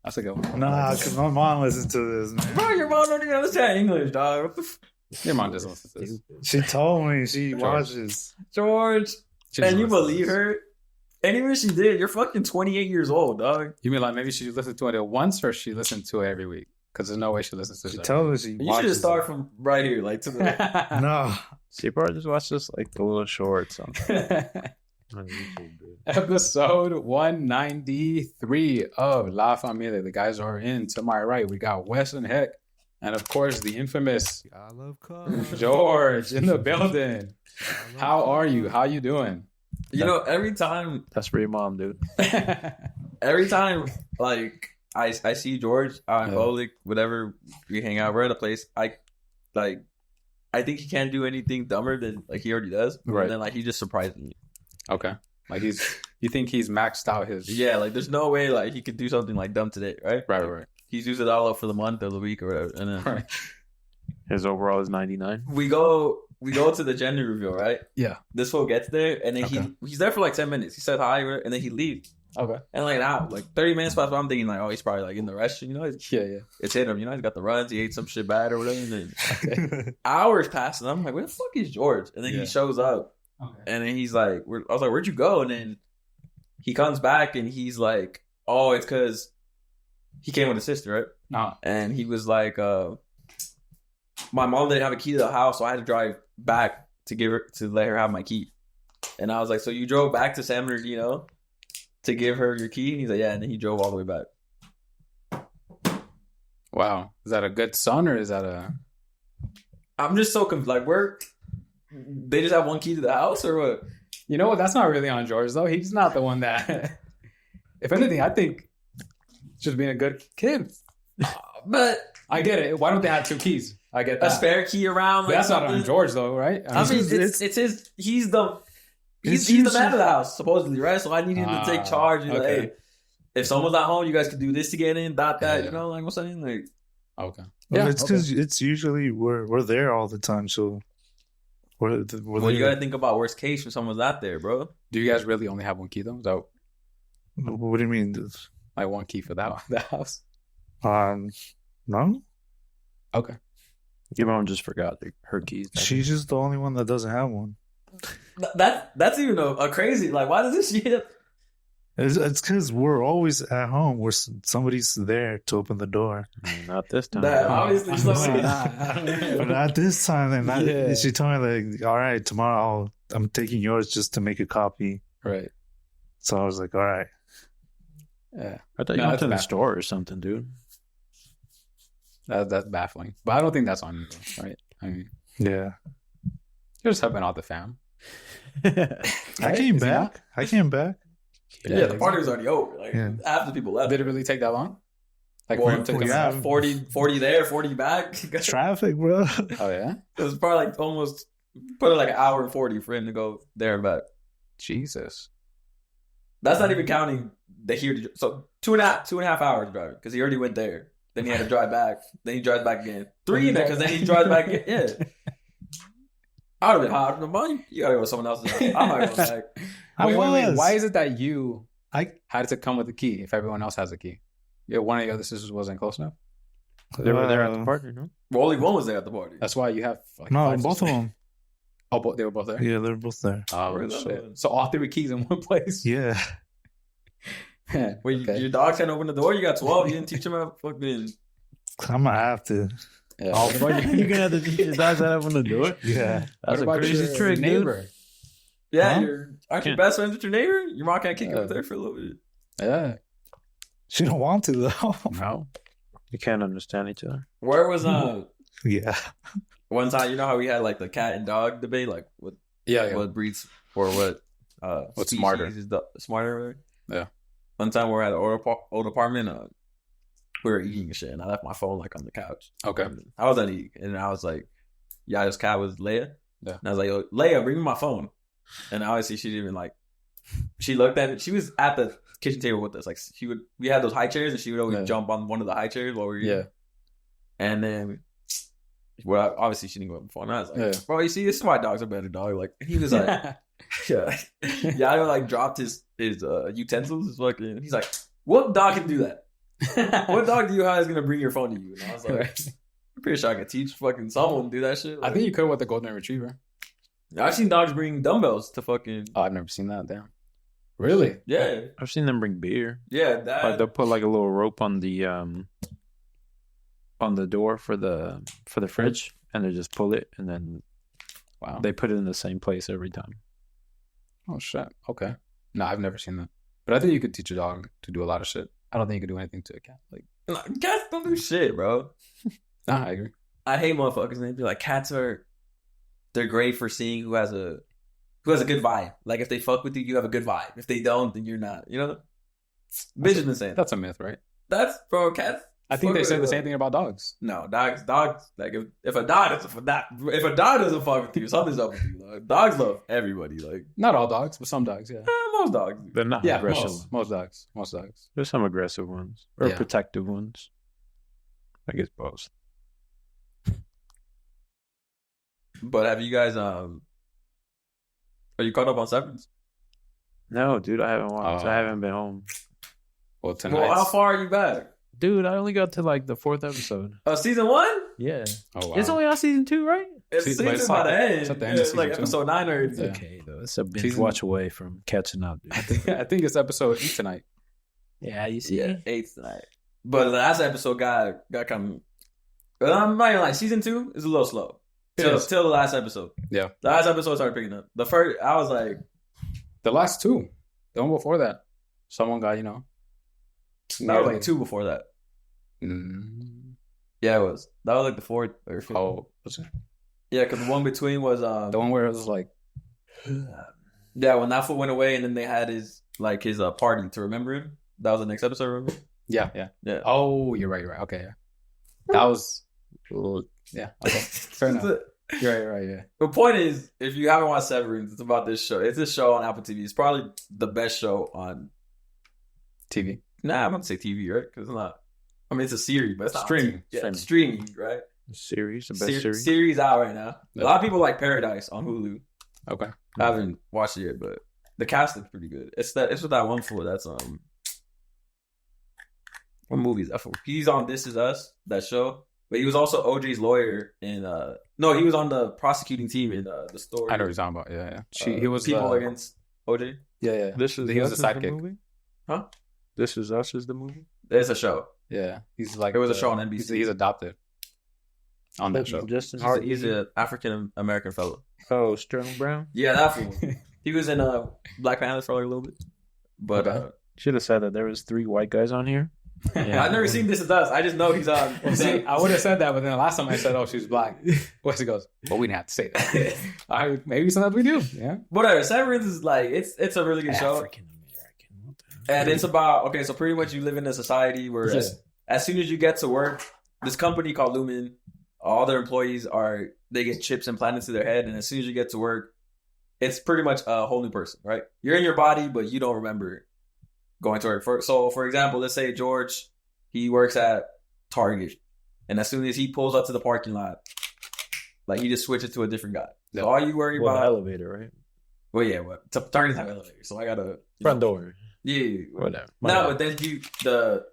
That's a good one. Nah, because my mom listens to this, man. Bro, your mom don't even understand English, dog. What the Your mom doesn't listen to this. She told me she watches. George. She And doesn't you listen to believe this. her? And even if she did, you're fucking 28 years old, dog. You mean like maybe she listened to it once or she listened to it every week? Because there's no way she listens to She it. told me she You should watches. just start from right here, like to the. No. She probably just watched this like the little shorts on YouTube, dude. Episode 193 of La Familia. The guys are in. To my right, we got Wes and Heck. And of course, the infamous I love cars. George in the building. How are you? How you doing? You know, every time, That's for your mom, dude. like I see George out in public, whatever we hang out, we're at a place. I think he can't do anything dumber than like he already does. Right. And then like he just surprises me. Okay. Like you think he's maxed out his. Yeah, like there's no way like he could do something like dumb today, right? Right. He's used it all up for the month or the week or whatever. And then Right. His overall is 99. we go to the gender reveal, right? Yeah. This fool gets there and then Okay. he's there for like 10 minutes. He said hi, whatever, and then he leaves. Okay. And like now, like 30 minutes past, I'm thinking like, oh, he's probably like in the restroom, you know? Yeah. It's hit him, you know? He's got the runs. He ate some shit bad or whatever. And then hours pass, and I'm like, where the fuck is George? And then Yeah. he shows up, Okay. and then he's like, I was like, where'd you go? And then he comes back, and he's like, oh, it's because he came with his sister, right? No. And he was like, my mom didn't have a key to the house, so I had to drive back to let her have my key. And I was like, so you drove back to San Bernardino to give her your key? And he's like, yeah. And then he drove all the way back. Wow. Is that a good son or is that a? I'm just so confused. Like, they just have one key to the house or what? You know what? That's not really on George though. He's not the one that. If anything, I think just being a good kid. But I get it. Why don't they have two keys? I get a that. spare key around. But Like, that's not on George though, right? I mean, It's- it's his. He's the It's man of the house, supposedly, right? So I need him to take charge. And okay. like, hey, if someone's not home, you guys could do this to get in. That. Yeah. You know, like what's that? Like, Okay. Well, it's because it's usually we're there all the time, so we're well, you there. gotta think about worst case when someone's out there, bro. Do you guys really only have one key though? Is that What do you mean? like one key for that house? No. Okay. Your mom just forgot her keys. She's just the only one that doesn't have one. That's even a crazy. Like, why does this shit? It's because we're always at home. Somebody's there to open the door. Not this time. That obviously somebody. But not this time. And Yeah. she told me like, all right, tomorrow I'm taking yours just to make a copy. Right. So I was like, all right. Yeah. I thought you No, went that's to the bad. store or something, dude. That's baffling. But I don't think that's on you, though, right? I mean, Yeah. you're just helping out the fam. I Right? came Is he back. Yeah, the party was already over. Like, Yeah. half the people left. Did it really take that long? Like Well, for him to come yeah. back? 40 there, 40 back. Traffic, bro. Oh yeah. It was probably like almost probably like an hour and 40 for him to go there and back. Jesus. That's not even counting the here to so two and a half hours driving because he already went there. Then he had to drive back. Then he drives back again. 3 in there because then he drives back again. Yeah. I would have been hot. The money. You gotta go to someone else's house. I'm not going back. Wait. Why is it that you I had to come with the key if everyone else has a key? Yeah, one of the other sisters wasn't close enough. They were there at the party, no? Well, only one was there at the party. That's why you have like No, five both of sisters. them. Oh, they were both there. Yeah, they're both there. Oh Where's the other shit! one? So all 3 keys in one place. Yeah. Wait, Okay. your dog can't open the door? You got 12. You didn't teach him how to fucking. I'm gonna have to. Yeah. You're gonna have to teach your dogs how to open the door? Yeah. That's a What about crazy your trick, dude. neighbor? Yeah, Huh? aren't you Can't- best friends with your neighbor? Your mom can't kick you up there for a little bit. Yeah. She don't want to though. No. You can't understand each other. Where was Yeah. one time? You know how we had like the cat and dog debate, like what breeds or what What's species smarter? is smarter? Yeah. One time we were at an old apartment. We were eating and shit, and I left my phone like on the couch. Okay. I was eating, and I was like, "Yeah, this cat was Leia." Yeah. And I was like, Yo, "Leia, bring me my phone." And obviously, she didn't even like. She looked at it. She was at the kitchen table with us. Like we had those high chairs, and she would always Yeah. jump on one of the high chairs while we were eating. Yeah. And then, well, obviously she didn't go up before. And I was like, Yeah. "Bro, you see, this is why dogs are better, dog." Like he was like, "Yeah, yeah." I like dropped his utensils. His fucking. He's like, "What dog can do that?" What dog do you have is gonna bring your phone to you? And I was like, I'm pretty sure I could teach fucking someone to do that shit. I think you could with the golden retriever. I've seen dogs bring dumbbells to fucking. Oh, I've never seen that. Damn. Really? Yeah, I've seen them bring beer. yeah. That. Like they'll put like a little rope on the door for the fridge, and they just pull it, and then Wow. they put it in the same place every time. Oh shit. Okay. No, I've never seen that. But I think you could teach a dog to do a lot of shit. I don't think you could do anything to a cat. Like, Cats don't do shit, bro. nah, I agree. I hate motherfuckers. And they be like, cats they're great for seeing who has a good vibe. Like if they fuck with you, you have a good vibe. If they don't, then you're not. You know, bitch has been saying that. That's a myth, right? That's bro, cats. I think they fuck say the with- same thing about dogs. No, dogs. Like if a dog doesn't fuck with you, something's up with you. Like, dogs love everybody. Like Not all dogs, but some dogs, yeah. most dogs. They're not Yeah, aggressive. most dogs. Most dogs. There's some aggressive ones or Yeah. protective ones. I guess both. But have you guys are you caught up on Severance? No, dude, I haven't watched. Oh. I haven't been home. Well, tonight. Well, how far are you back? Dude, I only got to like the 4th episode. Season 1? Yeah. Oh, wow. It's only on season 2, right? It's Season- season it's by like- the end. it's at the end of It's like season 2. episode 9 or It's Yeah. okay, though. It's a binge Season- watch away from catching up, dude. I think it's episode 8 tonight. Yeah, you see? yeah, 8th tonight. But the last episode got come. But I'm not even like season 2 is a little slow. It Till is. the last episode. Yeah. The last episode started picking up. The first, I was like, The last 2. The one before that. Someone got, that was like 2 before that. Yeah, it was. That was like the 4th or 5th. Oh, what's it? Yeah, because the one between was The one where it was like, yeah, when that fool went away and then they had his party to remember him. That was the next episode, remember? yeah. Yeah. Oh, you're right. Okay, yeah. That was, yeah. Okay, fair enough. You're right. Yeah. The point is, if you haven't watched Severance, it's about this show. It's this show on Apple TV. It's probably the best show on. TV. Nah, I'm not to say TV, right? Because it's not. I mean, it's a series, but it's not Streaming. TV. Yeah, Streaming. streaming, right? Series, the best series. Series out right now. Yeah. A lot of people like Paradise on Hulu. Okay. I haven't watched it yet, but the cast is pretty good. It's with that one fool that's what movie is that fool? He's on This Is Us, that show. But he was also OJ's lawyer in he was on the prosecuting team in the story. I know what you're talking about. Yeah. He was people the, against OJ. Yeah. This is He was Us the is sidekick. movie? Huh? This Is Us is the movie? It's a show. Yeah. He's like It was a show on NBC. He's adopted on that show. Justin He's Hartley. an African American fellow. Oh, Sterling Brown? Yeah, that fool. He was in Black Panther for like a little bit. But Okay. Should have said that there was 3 white guys on here. Yeah. I've never seen This Is Us. I just know he's on. Well, see, I would have said that, but then the last time I said, "Oh, she's black," Wesley goes, "Well, we didn't have to say that." All right, maybe sometimes we do. Yeah. Whatever. Severance is like it's a really good show. African American. What the And it's about so pretty much you live in a society where as soon as you get to work, this company called Lumen, all their employees they get chips implanted to their head, and as soon as you get to work, it's pretty much a whole new person, right? You're in your body, but you don't remember going to work. For example, let's say George, he works at Target, and as soon as he pulls up to the parking lot, like he just switches to a different guy. Yeah. So all you worry Well, the about, elevator, right? well, yeah, what Target's have elevator, so I gotta Front door. yeah, Whatever. no, but then the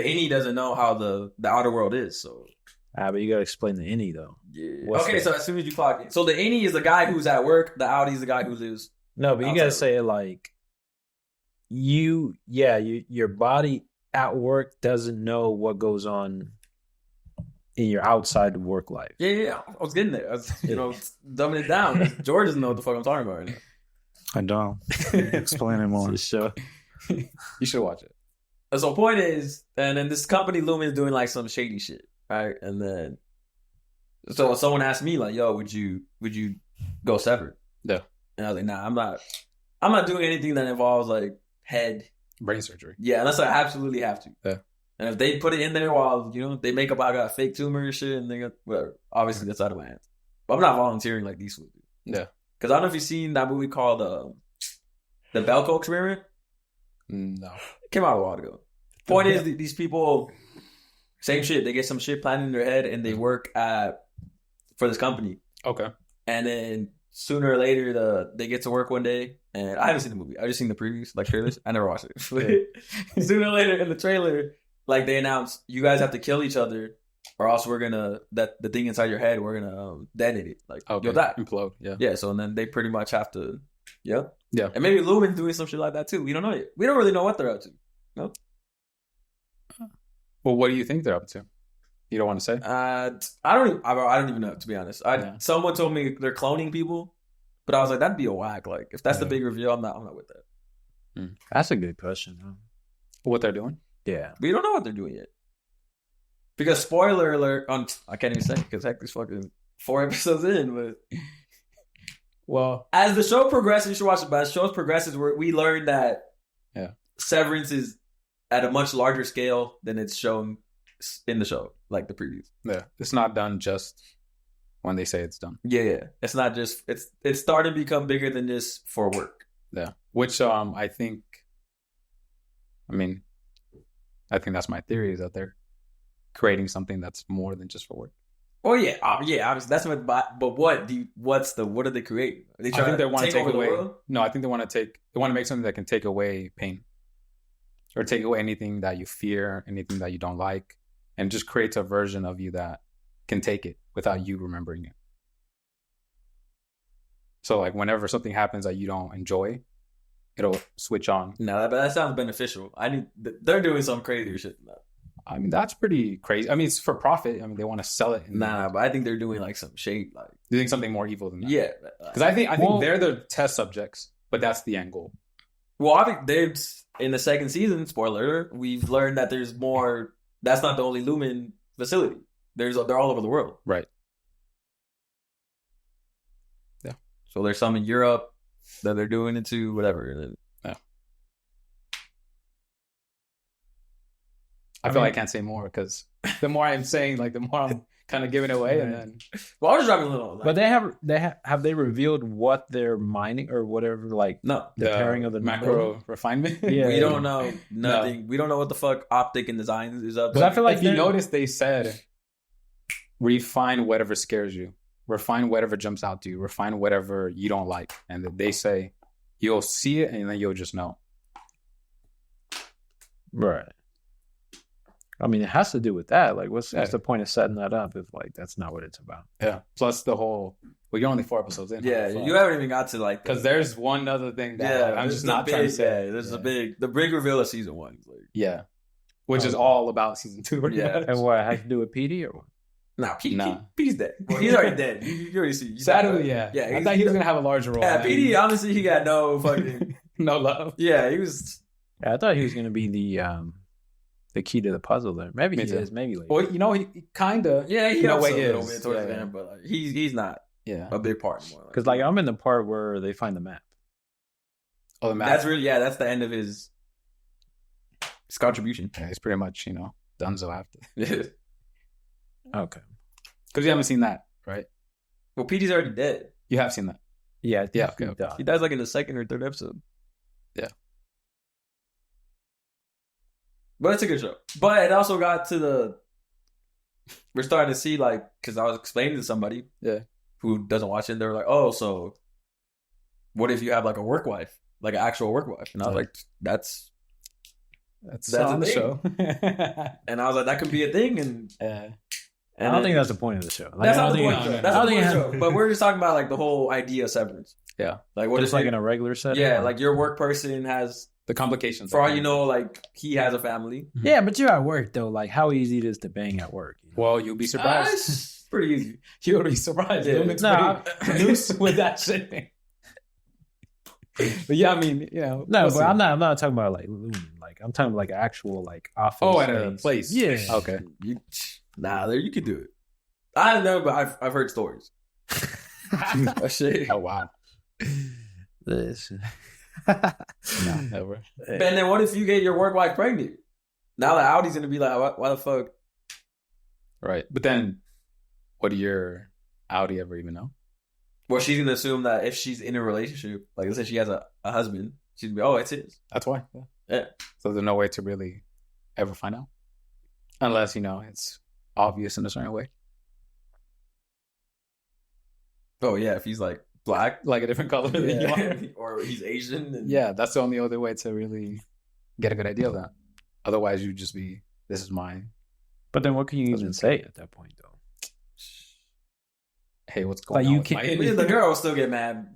innie doesn't know how the outer world is, so But you gotta explain the innie though. yeah. What's Okay, that? so as soon as you clock in, so the innie is the guy who's at work, the outie is the guy who lives. No, but you Outside gotta of say it like your body at work doesn't know what goes on in your outside work life. Yeah, I was getting there. I was, dumbing it down. George doesn't know what the fuck I'm talking about right now. I don't. Explain it more. It's a show. You should watch it. And so point is, and then this company Lumen is doing like some shady shit, right? And then so someone asked me like, "Yo, would you go severed?" Yeah. And I was like, "Nah, I'm not doing anything that involves like head. Brain surgery. Yeah, unless I absolutely have to. Yeah. And if they put it in there while they make up I got a fake tumor and shit, and they got whatever. Obviously, that's out of my hands. But I'm not volunteering like these would do. Yeah. Because I don't know if you've seen that movie called the Belko Experiment. No. It came out a while ago. Point is, these people, same shit. They get some shit planted in their head, and they work for this company. Okay. And then sooner or later, they get to work one day. And I haven't seen the movie. I just seen the previews, like trailers. I never watched it. Sooner or later in the trailer, like they announce you guys have to kill each other, or else we're gonna the thing inside your head we're gonna detonate it. Like you'll die. Implode. Yeah. Yeah. So then they pretty much have to. Yeah. Yeah. And maybe Lumen's doing some shit like that too. We don't know yet. We don't really know what they're up to. No. Well, what do you think they're up to? You don't want to say? I don't even know, to be honest. Someone told me they're cloning people, but I was like, that'd be a whack. Like, if that's the big reveal, I'm not with that. That's a good question. Huh? What they're doing? Yeah. We don't know what they're doing yet. Because spoiler alert I can't even say because heck, this fucking 4 episodes in, but well, as the show progresses, you should watch it. But as the show progresses, we learned that Severance is at a much larger scale than it's shown in the show, like the previews. Yeah, it's not done just when they say it's done. Yeah. It's not just it's starting to become bigger than just for work. Yeah, which I think that's my theory, is that they're creating something that's more than just for work. Oh yeah, obviously that's what. But what are they creating? Are they I think they want to take over away. the world? No, I think they want to make something that can take away pain, or take away anything that you fear, anything that you don't like, and just creates a version of you that can take it without you remembering it. So like whenever something happens that you don't enjoy, it'll switch on. No, that sounds beneficial. They're doing some crazier shit than that. I mean, that's pretty crazy. I mean, it's for profit. I mean, they want to sell it. But I think they're doing like some shit. Like, you think something more evil than that? Yeah, because I think they're the test subjects, but that's the end goal. Well, I think there's in the second season. Spoiler alert, we've learned that there's more. That's not the only Lumen facility. They're all over the world. Right. Yeah. So there's some in Europe that they're doing it to, whatever. I feel like I can't say more because the more I'm saying, like the more I'm kind of giving it away, and then. Well, I was dropping a little. Like, but have they revealed what they're mining or whatever? Like no, the pairing of the macro refinement. Yeah, we don't know nothing. No. We don't know what the fuck optic and design is up. Because I feel like if you notice, they said refine whatever scares you, refine whatever jumps out to you, refine whatever you don't like, and they say you'll see it and then you'll just know. Right. I mean, it has to do with that. Like, what's the point of setting that up if, like, that's not what it's about? Yeah. Plus the whole... Well, you're only 4 episodes in. Yeah, you haven't even got to, like... Because there's one other thing that I'm just not trying to say. Yeah, there's the big reveal of season 1. Like, yeah. Which is all about season 2. Yeah. And what, has to do with PD or what? Nah, PD's dead. He's already dead. You already see. Sadly, yeah. I thought he was going to have a larger role. Yeah, PD, honestly, he got no fucking... no love. Yeah, he was... Yeah, I thought he was going to be the key to the puzzle there. Maybe he is, maybe later. Well, he kind of... Yeah, he helps a little is. bit towards the end, but like, he's not a big part anymore. Because like I'm in the part where they find the map. Oh, the map. That's really... Yeah, that's the end of his contribution. Yeah, he's pretty much, donezo after. Okay. Because you haven't seen that, right? Well, PD's already dead. You have seen that. Yeah, okay. He dies like in the 2nd or 3rd episode. Yeah. But it's a good show. But it also got to we're starting to see, like, because I was explaining to somebody who doesn't watch it, and they were like, oh, so what if you have like a work wife? Like an actual work wife? And I was like, that's on the show. And I was like, that could be a thing. And I don't think that's the point of the show. Like, that's not the point of the show. That's not the point of the show. But we're just talking about like the whole idea of severance. Yeah. Like what just like in a regular setting? Yeah, like your work person has the complications. For all you know, like he has a family. Yeah, but you're at work though. Like how easy it is to bang at work. Well, you'll be surprised. It's pretty easy. You'll be surprised. Yeah. Pretty loose with that shit. But yeah, I mean, No, but I'm not talking about like Lumen. Like I'm talking about like actual like office. Oh, at a place. Yeah. Okay. You could do it. I don't know, but I've heard stories. Oh wow. This. No, never. And then what if you get your work wife pregnant? Now the Audi's gonna be like, why the fuck? Right, but then, what do your Audi ever even know? Well, she's gonna assume that if she's in a relationship, like let's say she has a husband, she's gonna be, it's his. That's why. Yeah. So there's no way to really ever find out, unless it's obvious in a certain way. Oh yeah, if he's like black, like a different color than you are, or he's Asian. Yeah, that's the only other way to really get a good idea of that. Otherwise, you'd just be this is mine. But then what can you even say at that point, though? Hey, what's going Like, on? you with can't- my The girl will still get mad.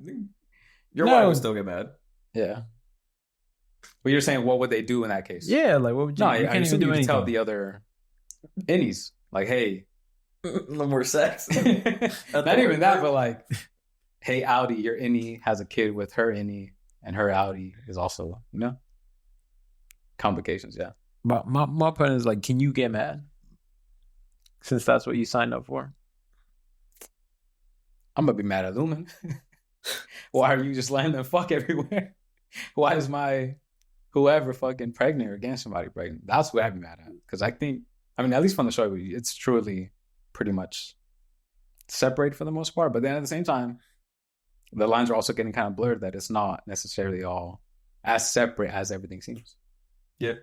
Your No. wife will still get mad. Yeah. But you're saying, what would they do in that case? Yeah, like what would you? No, you I can't assume even do you anything. can tell the other innies, like, hey, No more sex. not even that, but like, hey, Audi, your innie has a kid with her innie, and her Audi is also, complications. Yeah. But my point is like, can you get mad? Since that's what you signed up for. I'm gonna be mad at Lumen. Why are you just letting them fuck everywhere? Why is my whoever fucking pregnant or getting somebody pregnant? That's what I'd be mad at. Because I think, at least from the show, it's truly pretty much separate for the most part. But then at the same time, the lines are also getting kind of blurred that it's not necessarily all as separate as everything seems. Yeah.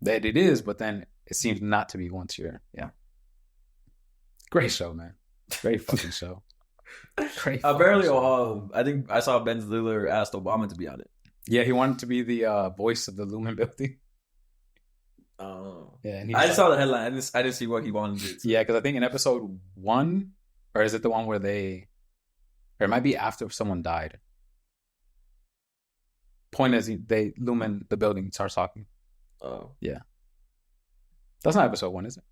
That it is, but then it seems not to be once you're, Great show, man. Great fucking show. Great. Apparently, fucking show. I think I saw Ben Stiller asked Obama to be on it. Yeah, he wanted to be the voice of the Lumen building. Oh. Yeah, and I just saw the headline. I didn't see what he wanted to do. Yeah, because I think in episode 1, or is it the one where or it might be after someone died. Point is, Lumen, the building, starts talking. Oh. Yeah. That's not episode 1, is it?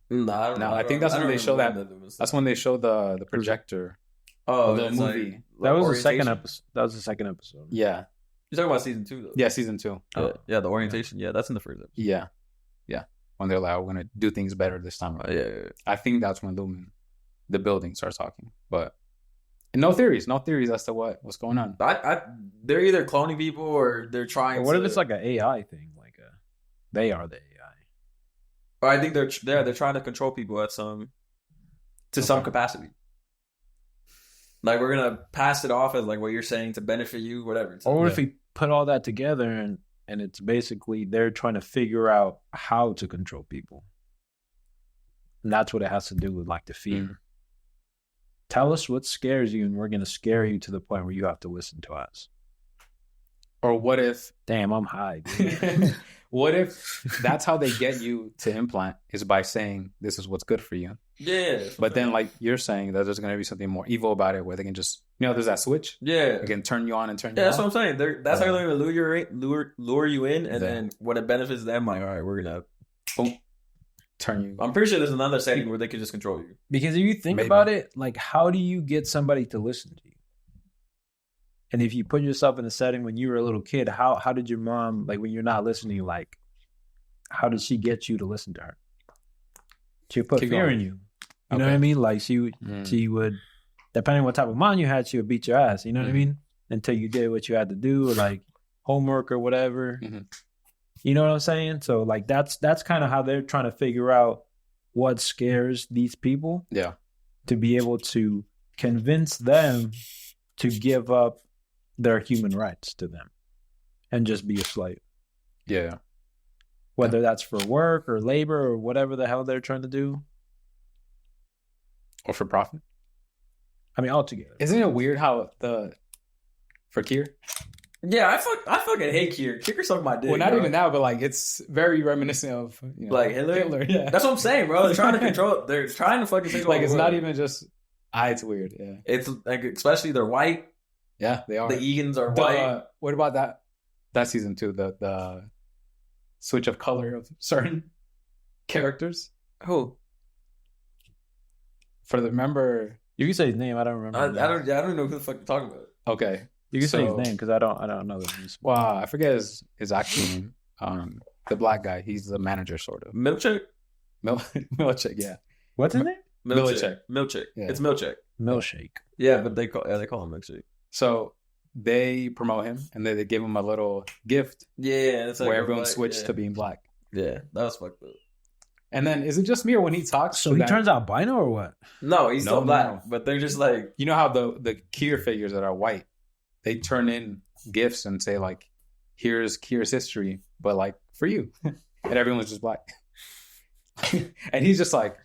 No, I don't know. I think that's when they show that. That's when they show the projector. Oh, the it's movie. like That was the second orientation? episode. That was the second episode. Yeah. You're talking about season 2, though. Yeah, season 2. Yeah, the orientation. Yeah, that's in the first episode. Yeah. When they're like, we're going to do things better this time. Yeah. I think that's when Lumen, the building, starts talking. But no theories as to what's going on. They're either cloning people or they're trying. What if it's like an AI thing? They are the AI. Or I think they're trying to control people at some capacity. Like, we're gonna pass it off as like what you're saying to benefit you, whatever. Or what if we put all that together and it's basically they're trying to figure out how to control people. And that's what it has to do with like the fear. Mm. Tell us what scares you and we're going to scare you to the point where you have to listen to us. Or what if... Damn, I'm high, dude. What if that's how they get you to implant is by saying this is what's good for you? Yeah. But then, like you're saying, that there's going to be something more evil about it where they can just, there's that switch. Yeah. They can turn you on and turn you That's off. what I'm saying. That's how they're going to lure you in. And then when it benefits them, like, all right, we're going to turn you. I'm pretty sure there's another setting where they can just control you. Because if you think about it, like, how do you get somebody to listen to you? And if you put yourself in a setting when you were a little kid, how did your mom, like, when you're not listening, like, how did she get you to listen to her? She would put fear in you. You know what I mean? Like, she would, depending on what type of mom you had, she would beat your ass. You know what I mean? Until you did what you had to do, or like homework or whatever. Mm-hmm. You know what I'm saying? So, like, that's kind of how they're trying to figure out what scares these people. Yeah. To be able to convince them to give up their human rights to them and just be a slave. Yeah. Whether that's for work or labor or whatever the hell they're trying to do. Or for profit. I mean, altogether. Isn't it weird how for Kier? Yeah, I fucking hate Kier. Kier sucked my dick. Well, not even that, but like it's very reminiscent of like Hitler. Yeah, that's what I'm saying, bro. They're trying to control. They're trying to fucking control. Like it's not even just. It's weird. Yeah, it's like especially they're white. Yeah, they are. The Egans are white. What about that? That season 2, the switch of color of certain characters. Who? Remember? You can say his name. I don't remember. I don't know who the fuck you're talking about. Okay, you can say his name because I don't know the name. Wow, I forget his actual name. The black guy. He's the manager, sort of. Milkshake. Milkshake. Yeah. What's his name? Milkshake. Yeah. It's Milkshake. Milkshake. Yeah, but they call him Milkshake. So they promote him and then they give him a little gift. Yeah, it's like where everyone switched to being black. Yeah, that was fucked up. And then is it just me or when he talks? So he turns albino or what? No, he's still black. But they're just like, you know how the Kier figures that are white, they turn in gifts and say like, here's Kier's history, but like for you, and everyone's just black. And he's just like,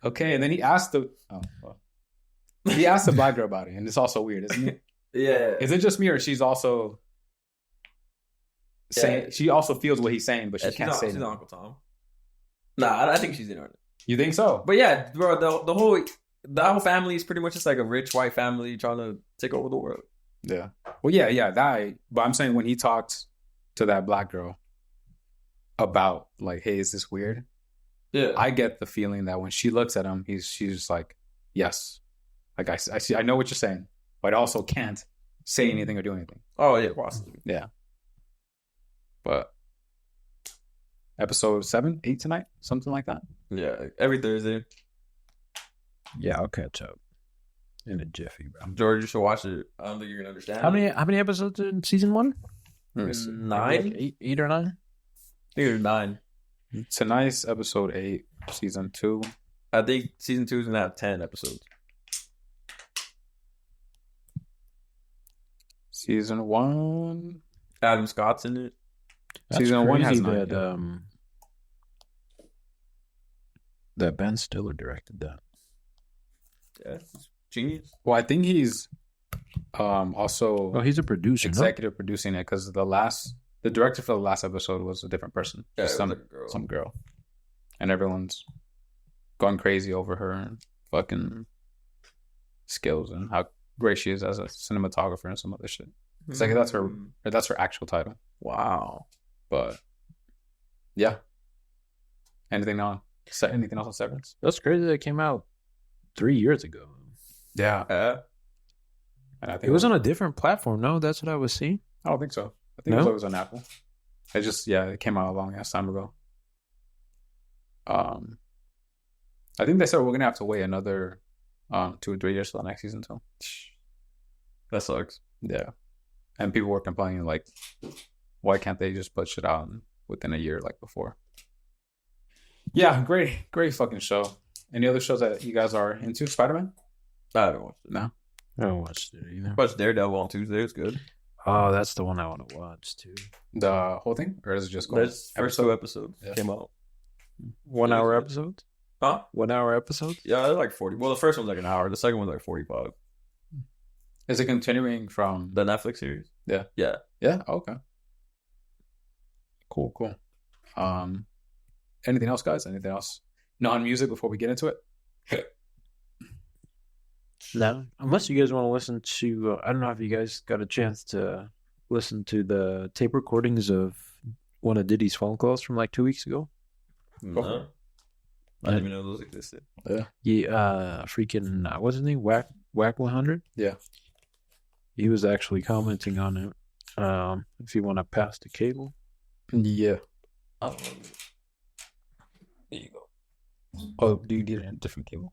okay. And then he asked the black girl about it, and it's also weird, isn't it? Yeah. Is it just me or she's also saying. She also feels what he's saying, but she can't say. She's not Uncle Tom. Nah, I think she's in on it. You think so? But yeah, bro, the whole family is pretty much just like a rich white family trying to take over the world. Yeah. Well, yeah, that. But I'm saying when he talked to that black girl about like, hey, is this weird? Yeah, I get the feeling that when she looks at him, she's just like, yes, like I see, I know what you're saying, but I also can't say anything or do anything. Oh yeah, possibly. Yeah. But episode 7, 8 tonight, something like that. Yeah, every Thursday. Yeah, I'll catch up in a jiffy, bro. George, you should watch it. I don't think you're gonna understand. How many episodes in season 1? 9? Like 8 or 9? I think there's 9. Tonight's episode 8, season 2. I think season 2 is gonna have 10 episodes. Season 1. Adam Scott's in it. Season 1 has 9. that that Ben Stiller directed that. Yeah, genius. Well, I think he's also Oh, he's a producer. executive producing it because the director for the last episode was a different person. Yeah, Just it was like a girl. some girl. And everyone's gone crazy over her fucking skills and how great she is as a cinematographer and some other shit. It's like that's her actual title. Wow. But yeah. Anything else on Severance? That's crazy. That came out 3 years ago. Yeah. And I think It was on a different platform. No, that's what I was seeing. I don't think so. I think it was always on Apple. It came out a long ass time ago. I think they said we're gonna have to wait another 2 or 3 years for the next season too. That sucks. Yeah. And people were complaining like, why can't they just put shit out within a year like before? Yeah, great fucking show. Any other shows that you guys are into? Spider-Man? I haven't watched it. No. I haven't watched it either. Watched Daredevil on Tuesday. It's good. Oh, that's the one I want to watch too. The whole thing? Or is it just There's first 2 episodes came out. 1 hour episodes? Huh? 1 hour episodes? Yeah, they're like 40. Well, the first one's like an hour. The second one's like 45. Is it continuing from The Netflix series? Yeah. Yeah. Yeah? Okay. Cool. Anything else, guys? Anything else? Non-music before we get into it? No. Unless you guys want to listen to, I don't know if you guys got a chance to listen to the tape recordings of one of Diddy's phone calls from like 2 weeks ago. No. I didn't even know those existed. Yeah. Freaking, what's his name? Whack 100? Yeah. He was actually commenting on it. If you want to pass the cable. Yeah. Oh. There you go. Oh, do you need a different cable?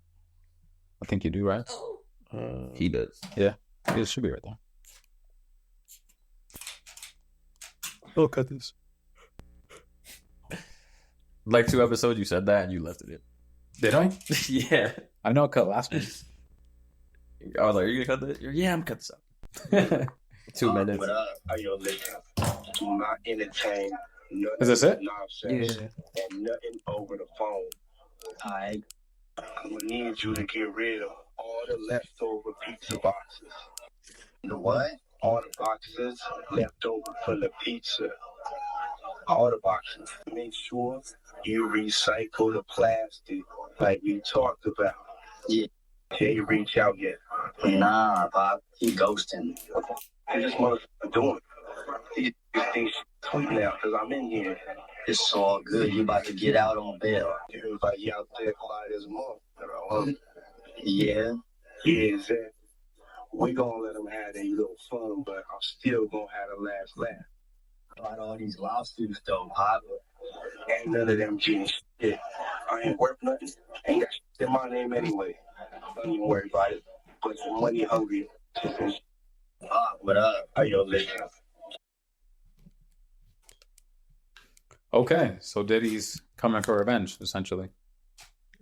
I think you do, right? He does. Yeah. It should be right there. I'll cut this. Like 2 episodes, you said that and you left it in. Did I? Yeah. I know I cut last week. I was like, are you going to cut this? Yeah, I'm going to cut this out. 2 minutes. What up? How you listening? Do not entertain. Is this it? Nonsense and nothing over the phone. I'm gonna need you to get rid of all the leftover pizza boxes. The what? All the boxes left over for the pizza. All the boxes. Make sure you recycle the plastic like we talked about. Yeah. Can you reach out yet? Nah, Bob. He ghosting. I just want to do it. He thinks tweet now because I'm in here. It's all good. You about to get out on bail. Everybody out there quiet as a motherfucker. Yeah. Yeah, exactly. We gonna let them have their little fun, but I'm still gonna have the last laugh. About all these lawsuits though, Pop. Ain't none of them getting shit. I ain't worth nothing. Ain't got shit in my name anyway. Don't even worry about it. But you're money hungry. What up? How you listening? Okay, so Diddy's coming for revenge, essentially.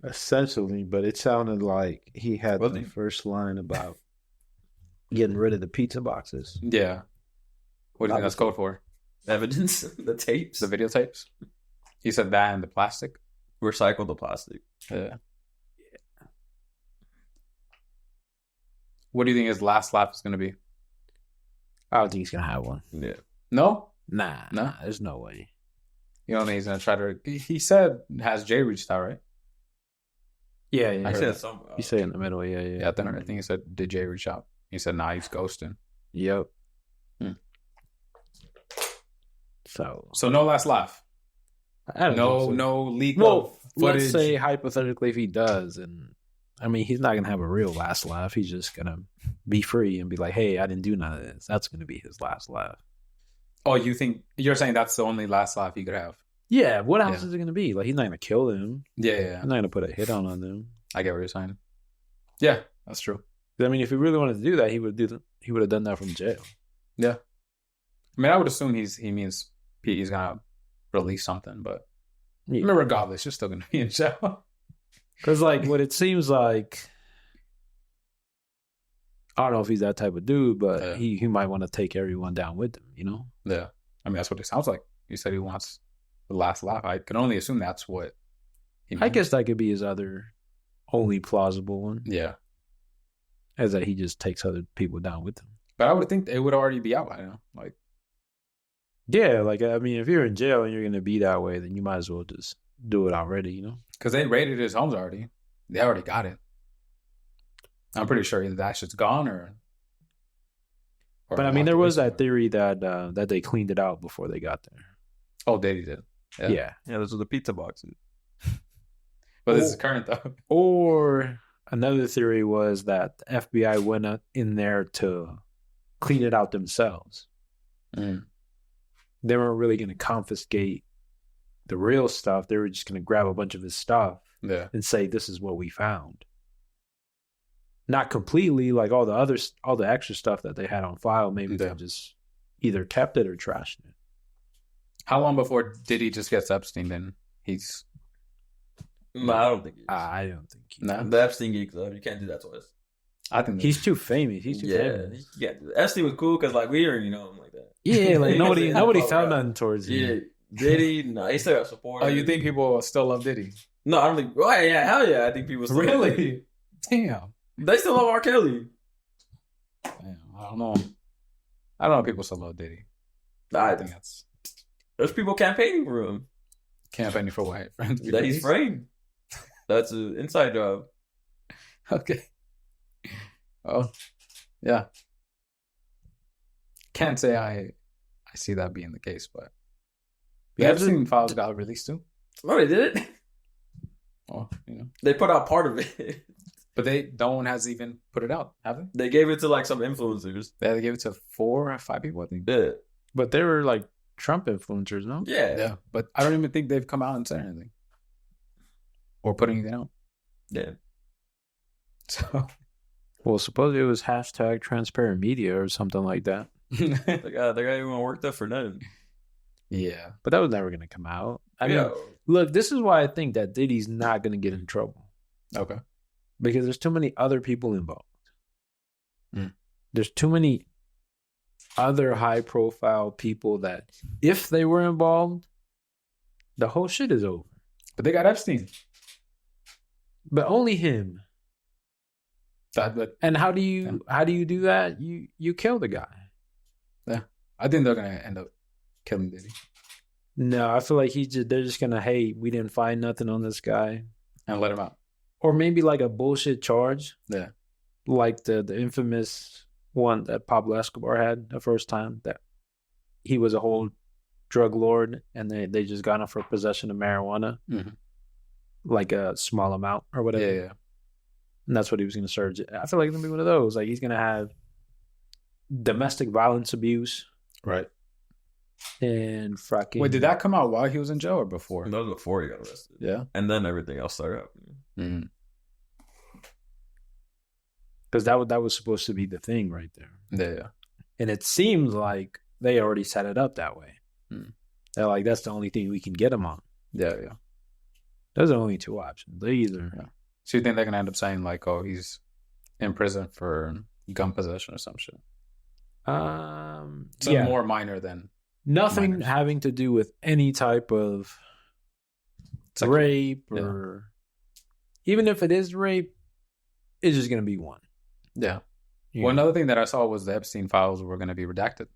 Essentially, but it sounded like he had the first line about getting rid of the pizza boxes. Yeah. What do you think that's code for? Evidence? The tapes? The videotapes? He said that and the plastic? Recycle the plastic. Yeah. What do you think his last laugh is going to be? I don't think he's going to have one. Yeah. No? Nah, No? there's no way. You don't think he's gonna try to? He said, "Has Jay reached out?" Right? Yeah, I I heard said that. some. You say in the middle, yeah. Yeah, then I think he said, "Did Jay reach out?" He said, "Nah, he's ghosting." Yep. Hmm. So no last laugh. I don't No, think so. no leak Well, of footage. let's say hypothetically if he does, and I mean he's not gonna have a real last laugh. He's just gonna be free and be like, "Hey, I didn't do none of this." That's gonna be his last laugh. Oh, you're saying that's the only last laugh he could have? Yeah. What else Yeah. is it gonna be? Like he's not gonna kill them. Yeah. He's not gonna put a hit on them. I get what you're saying. Yeah, that's true. I mean, if he really wanted to do that, he would have done that from jail. Yeah. I mean, I would assume he means he's gonna release something, but I mean, regardless, you're still gonna be in jail. Because like what it seems like, I don't know if he's that type of dude, but Yeah. he might want to take everyone down with him. You know? Yeah. I mean, that's what it sounds like. He said he wants the last laugh. I can only assume that's what he I meant. guess that could be his other only plausible one, Yeah. is that he just takes other people down with him. But I would think it would already be out by now. Like, Yeah, like I mean, if you're in jail and you're gonna be that way, then you might as well just do it already. You know? because they raided his homes already. They already got it. I'm pretty sure either that shit's gone or But I mean, there was that theory that that they cleaned it out before they got there. Oh, Diddy did. Yeah. Yeah. Yeah, those are the pizza boxes. But this is current though. Or another theory was that the FBI went in there to clean it out themselves. Mm. They weren't really going to confiscate the real stuff. They were just going to grab a bunch of his stuff Yeah. and say, "This is what we found." Not completely, like all the extra stuff that they had on file. Maybe Yeah. they just either kept it or trashed it. How long before Diddy just gets Epstein? Then he's No, I don't think he is. I don't think no. The Epstein geek club. You can't do that twice. I think he's too famous. He's too Yeah, famous. you can't do that. Epstein was cool because like we already know him like that. Yeah, like nobody Yeah. felt nothing towards him. Yeah, Diddy. No, he still got support. Oh, you think people still love Diddy? No, I don't think. Oh yeah, hell yeah. I think people still Really? Damn. They still love R. Kelly. Damn. I don't know. I don't know if people still love Diddy. I think that's There's people campaigning for him. campaigning for white friends. That he's framed. That's an inside job. Okay. Oh, yeah. Can't say I see that being the case, but the Yeah, Epstein files got released too. Oh, they did it. Oh, you know, They put out part of it. but no one has even put it out, have they? They gave it to like some influencers. They gave it to 4 or 5 people, I think. Yeah. But they were like Trump influencers, no? Yeah. Yeah, but I don't even think they've come out and said anything or put anything out. Yeah. So Well, suppose it was hashtag transparent media or something like that. They got everyone worked up for nothing. yeah, But that was never going to come out. I mean, Yeah. look, this is why I think that Diddy's not going to get in trouble. okay. Because there's too many other people involved. Mm. There's too many other high-profile people that if they were involved, the whole shit is over. But they got Epstein. But only him. But And how do you do that? You kill the guy. I think they're gonna end up killing Diddy No, I feel like they're just gonna, hey, we didn't find nothing on this guy. and let him out. Or maybe like a bullshit charge. Yeah. Like the infamous one that Pablo Escobar had the first time, that he was a whole drug lord and they just got him for possession of marijuana. Mhm. Like a small amount or whatever. Yeah. And that's what he was gonna serve. I feel like it's gonna be one of those. Like he's gonna have domestic violence abuse Right. and fucking Wait, did that come out while he was in jail or before? That was before he got arrested. Yeah. And then everything else started happening. Mm-hmm. because that was supposed to be the thing right there. Yeah. And it seems like they already set it up that way. Hmm. They're like, that's the only thing we can get him on. Yeah. Those are only two options. They either So you think they're gonna end up saying like, "Oh, he's in prison for gun possession or some shit"? So yeah, more minor than nothing minors. having to do with any type of Sexual. rape Yeah. or even if it is rape, it's just gonna be one. Yeah. You Well, know? another thing that I saw was the Epstein files were going to be redacted.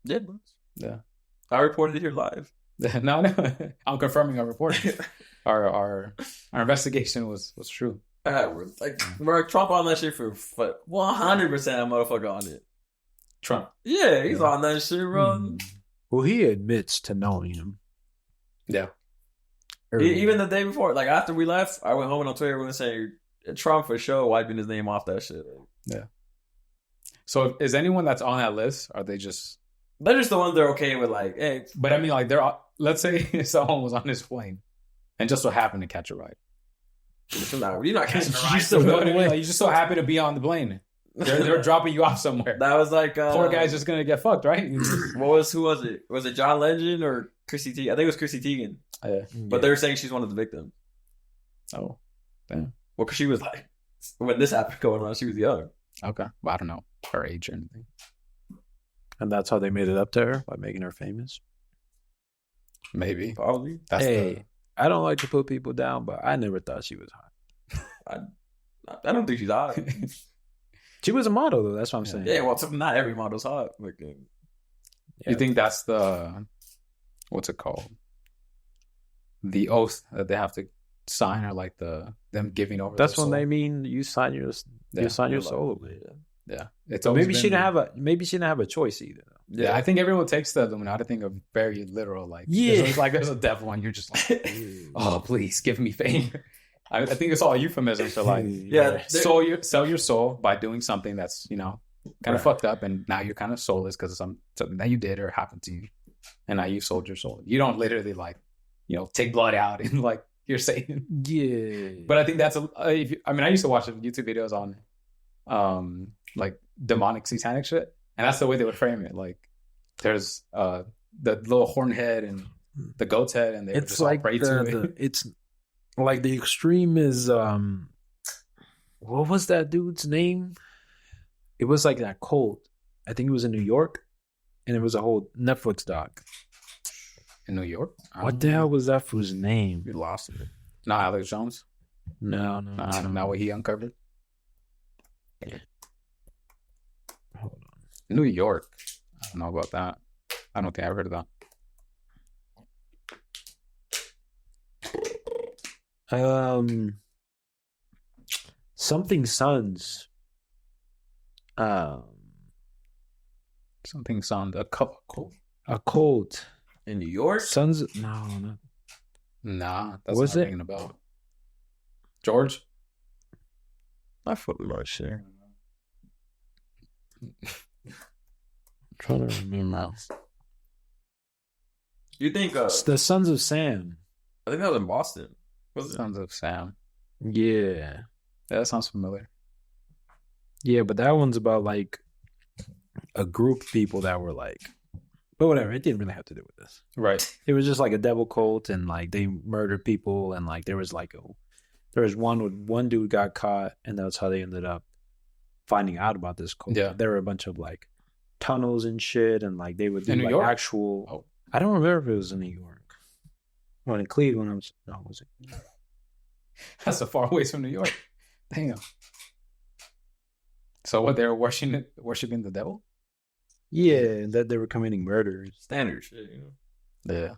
Yeah, bro. Yeah. I reported it here live. No, I'm confirming our report. our investigation was true. Bro, Trump on that shit for 100%. That motherfucker on it. Trump. Yeah, he's on that shit, bro. Well, he admits to knowing him. Yeah. Even the day before, like after we left, I went home and on Twitter, everyone saying Trump for sure wiping his name off that shit. Yeah. So is anyone that's on that list, are they just... They're just the ones they're okay with, like, hey. But I mean, like, let's say someone was on this plane and just so happened to catch a ride. You're not catching a ride. You just so happen to be on the plane. They're dropping you off somewhere. That was like... poor guy's just going to get fucked, right? Who was it? Was it John Legend or Chrissy Teigen? I think it was Chrissy Teigen. But they were saying she's one of the victims. Oh, damn. Well, because she was like... When this happened going on, she was young. Okay. Well, I don't know her age or anything. And that's how they made it up to her, by making her famous? Maybe. Probably. I don't like to put people down, but I never thought she was hot. I don't think she's hot. She was a model, though. That's what I'm saying. Yeah, well, not every model's hot. Like, You think that's the... What's it called? The oath that they have to sign, or like them giving over That's their when soul? they mean you sign your soul away. Yeah. It's So always maybe she didn't have a choice either. Yeah, I think everyone takes the Illuminati thing of very literal. Like, Yeah. it's like there's a devil, and you're just like, oh, please give me favor. I think it's all euphemism for like, sell your soul by doing something that's kind of fucked up, and now you're kind of soulless because of something that you did or happened to you, and now you sold your soul. You don't literally like, take blood out and like you're saying. Yeah. But I think that's I used to watch YouTube videos on like demonic satanic shit, and that's the way they would frame it. Like there's the little horn head and the goat's head, and they would just like all pray to it. It's like the extreme is what was that dude's name? It was like that cult. I think it was in New York, and it was a whole Netflix doc. In New York? What the hell was that fool's name? You lost it. No, Alex Jones. No. Not what he uncovered. Hold on. New York. I don't know about that. I don't think I've heard of that. Something Sons. Something sound a cult. A cult In New York? Sons. No. Nah, that's Was not it? ringing about. George. I fully right share. Trying to remember. You think It's the Sons of Sam. I think that was in Boston. Was it? Sons of Sam. Yeah. Yeah, that sounds familiar. Yeah, but that one's about like a group of people that were like, but whatever. It didn't really have to do with this. Right. It was just like a devil cult, and like they murdered people, and like there was one dude got caught, and that's how they ended up finding out about this cult. Yeah. There were a bunch of like tunnels and shit, and like they would do In New like York? actual. Oh. I don't remember if it was in New York. Well, in Cleveland, was it? That's so far away from New York. Damn. So what, they were worshiping the devil? Yeah, that they were committing murders. Standard shit, Yeah.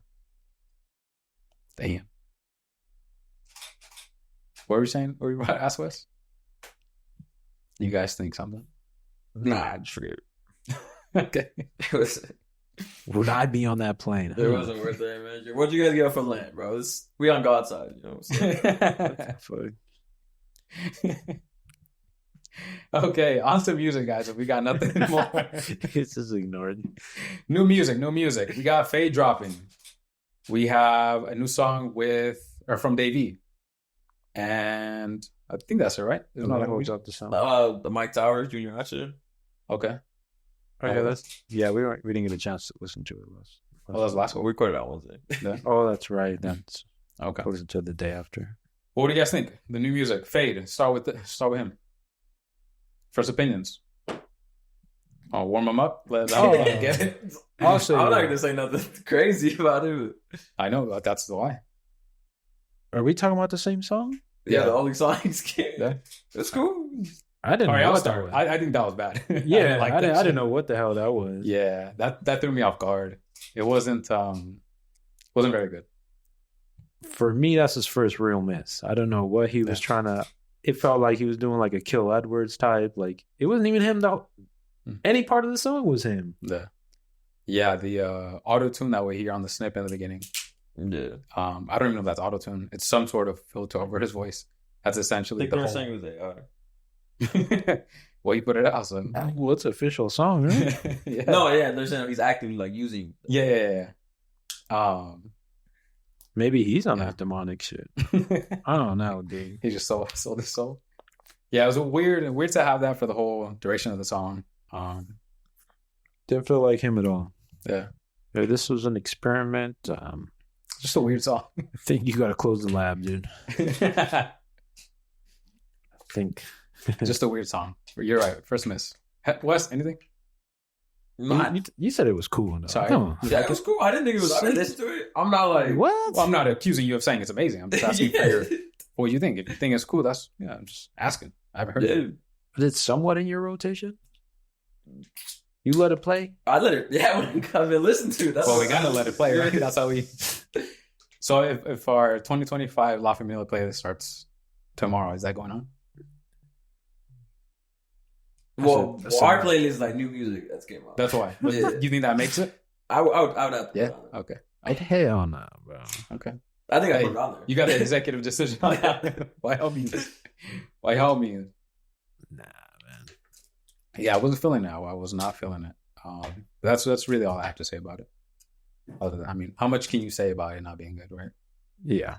Damn. What were you saying? What were you about to ask Wes? You guys think something? Nah, just forget it. Okay. It was... Would I be on that plane? It wasn't worth it, man. What'd you guys get from land, bro? We on God's side, you know what I'm saying? Okay, on to music, guys. If we got nothing more. It's just ignored. New music. We got Feid dropping. We have a new song from Davey. And I think that's it, right? There's not a whole up the sound. The Mike Towers, Junior Hatchet. Okay. We didn't get a chance to listen to it. Oh, that's the last We one. recorded that Wednesday. Yeah. Oh, that's right. That's Okay. listen to the day after. What do you guys think? The new music, Feid. Start with him. First opinions. I'll warm him up. Let him get it. Also, I'm not gonna say nothing crazy about it. I know that's the why. are we talking about the same song? Yeah, the only song he's getting. Yeah. It's cool. I didn't All right, know I'll what that start. was. I think that was bad. Yeah, like I that didn't shit. know what the hell that was. Yeah, that threw me off guard. It wasn't very good. For me, that's his first real miss. I don't know what he was trying to. It felt like he was doing like a Kill Edwards type. Like it wasn't even him though. Any part of the song was him. Yeah, the auto tune that we hear on the snip in the beginning. Yeah. I don't even know if that's auto tune. It's some sort of filter over his voice. That's I essentially think the they were whole. saying it was AR. Well, you put it out, son. Well, it's an official song, right? Yeah. No, yeah, they're saying he's actively like using. Yeah. Maybe he's on Yeah. that demonic shit. I don't know, dude. He just sold his soul. Yeah, it was weird to have that for the whole duration of the song. Didn't feel like him at all. Yeah, This was an experiment. just a weird song. I think you got to close the lab, dude. I think. Just a weird song. You're right. First miss. Wes, anything? You said it was cool enough. Sorry. Come on. Yeah, it was cool. I didn't think it was. I didn't listen to it. I'm not like What? Well, I'm not accusing you of saying it's amazing. I'm just asking for what you think. If you think it's cool, I'm just asking. I haven't heard it. Dude, Was it somewhat in your rotation? You let it play? I let it. Yeah, when it comes and listen to it. That's Well, we what gotta I- let it play, right? That's how we. So if our 2025 La Familia playlist starts tomorrow, is that going on? Well, That's our a- playlist is like new music that's came out. That's why. But Yeah. you think that makes it? I would have to put Yeah. it on there. Okay. Hell no, bro. Okay. I think I Hey, put it on there. You got an executive decision on that. By all means. By all means. Nah, man. Yeah, I wasn't feeling it. I was not feeling it. That's really all I have to say about it. Other than, I mean, how much can you say about it not being good, right? Yeah.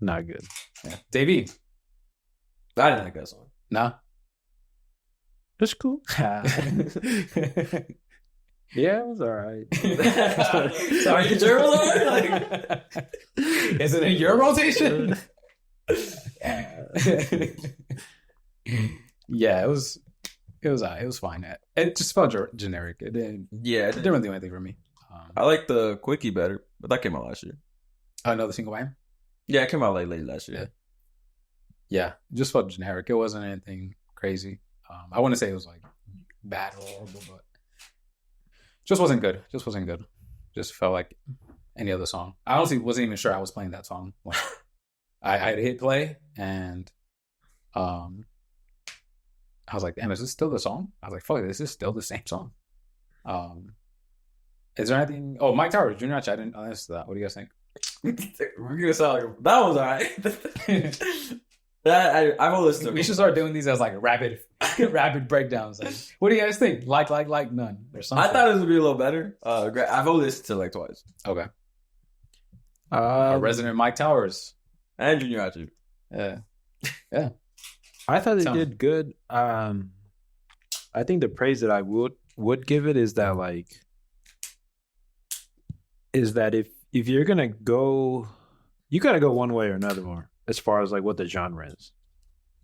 Not good. Yeah. Davey, I didn't like that song. nah. It's cool. Yeah, it was all right. Sorry, you sure it was alright? Is it in your rotation? Yeah, it was fine. It just felt generic. It Yeah, didn't really do anything for me. I like the Quickie better, but that came out last year. Another single by him? Yeah, it came out like late last year. Yeah, it just felt generic. It wasn't anything crazy. I wouldn't say it was like bad or horrible, but just wasn't good. Just felt like any other song. I honestly wasn't even sure I was playing that song. Like, I had hit play and I was like, damn, is this still the song? I was like, fuck, this is still the same song. Is there anything? Oh, Mike Towers, Junior H, I didn't answer that. What do you guys think? We're gonna sound like that was alright. That I've always listened to. We should start doing these as like rapid breakdowns. Like, what do you guys think? Like, none or something. I thought it was gonna be a little better. I've only listened to it like twice. Okay. Resident Mike Towers. And Junior H. Yeah. I thought they Tell me. did good. I think the praise that I would give it is that if you're gonna go, you gotta go one way or another more as far as like what the genre is.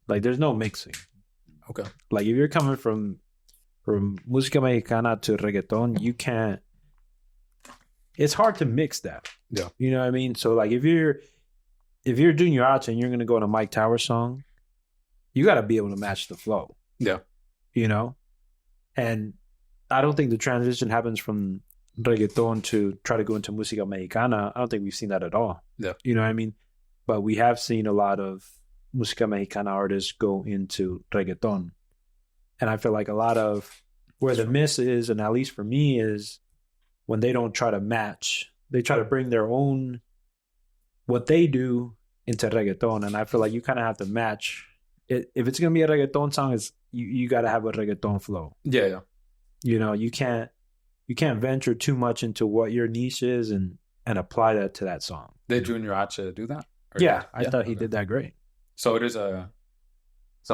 Like there's no mixing. Okay. Like if you're coming from música mexicana to reggaeton, you can't. It's hard to mix that. Yeah. You know what I mean? So like if you're doing your art and you're gonna go on a Mike Towers song, you got to be able to match the flow. Yeah. You know? And I don't think the transition happens from reggaeton to try to go into música mexicana. I don't think we've seen that at all. Yeah. You know what I mean? But we have seen a lot of música mexicana artists go into reggaeton. And I feel like a lot of where the miss is, and at least for me, is when they don't try to match. They try to bring their own, what they do into reggaeton. And I feel like you kind of have to match. If it's going to be a reggaeton song, you got to have a reggaeton flow. Yeah. You know, you can't venture too much into what your niche is and apply that to that song. Did Junior H do that? Yeah, I thought he did that great. So it's a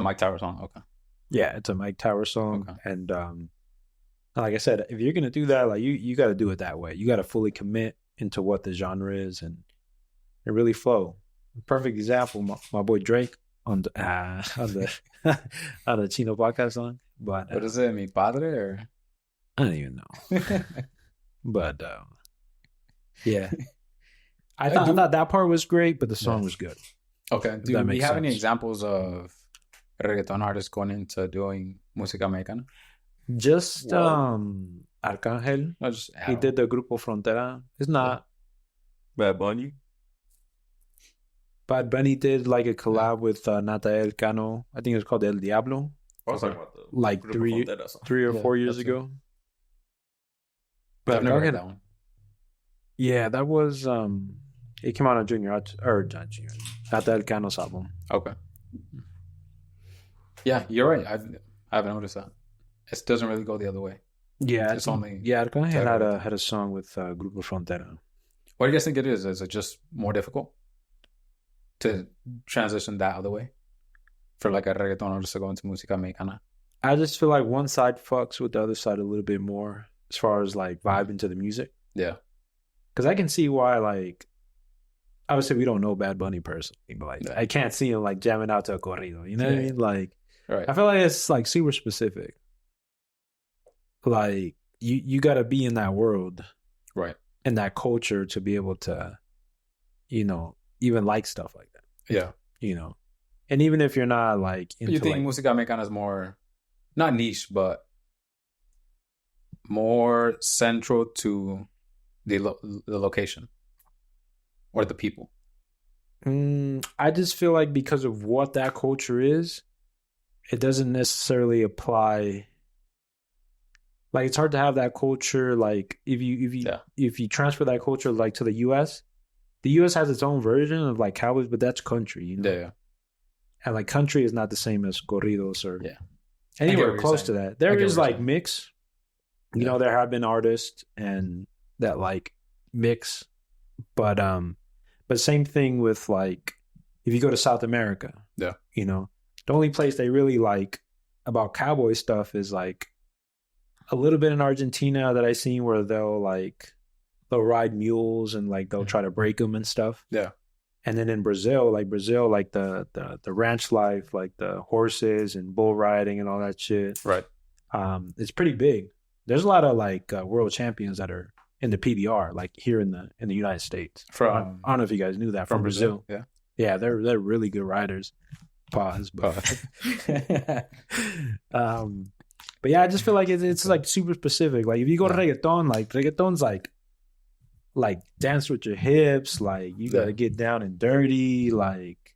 Mike Towers song. Okay. Yeah, it's a Mike Towers song. Okay. And like I said, if you're going to do that, like you got to do it that way. You got to fully commit into what the genre is and really flow. Perfect example, my boy Drake on the on the Chino podcast song. But What is it? Mi Padre or? I don't even know. But yeah, I thought that part was great, but the song was good. Okay. That Do we makes have any sense. examples of reggaeton artists going into doing música mexicana? Just Whoa. Arcángel. No, just He did the Grupo Frontera. It's not. Bad Bunny. Bad Bunny did like a collab with Nathael Cano. I think it was called El Diablo. I was talking about the Like Grupo three Frontera song. or Yeah, 4 years that's it. ago. I've never heard Arcángel- that one. Yeah, that was it came out on not Junior. Nathael Cano's album. Okay. Yeah, you're right. I've noticed that. It doesn't really go the other way. Yeah, It's only Arcángel had a song with Grupo Frontera. What do you guys think it is? Is it just more difficult to transition that other way for like a reggaeton artist to go into música mexicana? I just feel like one side fucks with the other side a little bit more as far as like vibing to the music. Yeah. Because I can see why, like, obviously we don't know Bad Bunny personally, but like, Yeah. I can't see him like jamming out to a corrido. You know what I Yeah. mean? Like, Right. I feel like it's like super specific. Like, you got to be in that world, Right. in that culture to be able to, you know, even like stuff like that. Yeah. You know, and even if you're not like into You think like, música mexicana is more, not niche, but more central to the location or the people? I just feel like because of what that culture is, it doesn't necessarily apply. Like, it's hard to have that culture. Like, if you transfer that culture like to the U.S., the U.S. has its own version of like cowboys, but that's country, you know. Yeah. And like country is not the same as corridos or Yeah. anywhere what you're close to saying. that. I There get is what you're like saying. mix. You Yeah. know, there have been artists and that like mix, but same thing with like if you go to South America. Yeah. You know, the only place they really like about cowboy stuff is like a little bit in Argentina that I seen where they'll ride mules and like they'll try to break them and stuff. Yeah. And then in Brazil, like the ranch life, like the horses and bull riding and all that shit. Right. It's pretty big. There's a lot of like world champions that are in the PBR, like here in the United States. From I don't know if you guys knew that from Brazil. Yeah. Yeah, they're really good riders. Pause. But, but yeah, I just feel like it's like super specific. Like if you go to reggaeton, like reggaeton's like dance with your hips, like you gotta get down and dirty, like,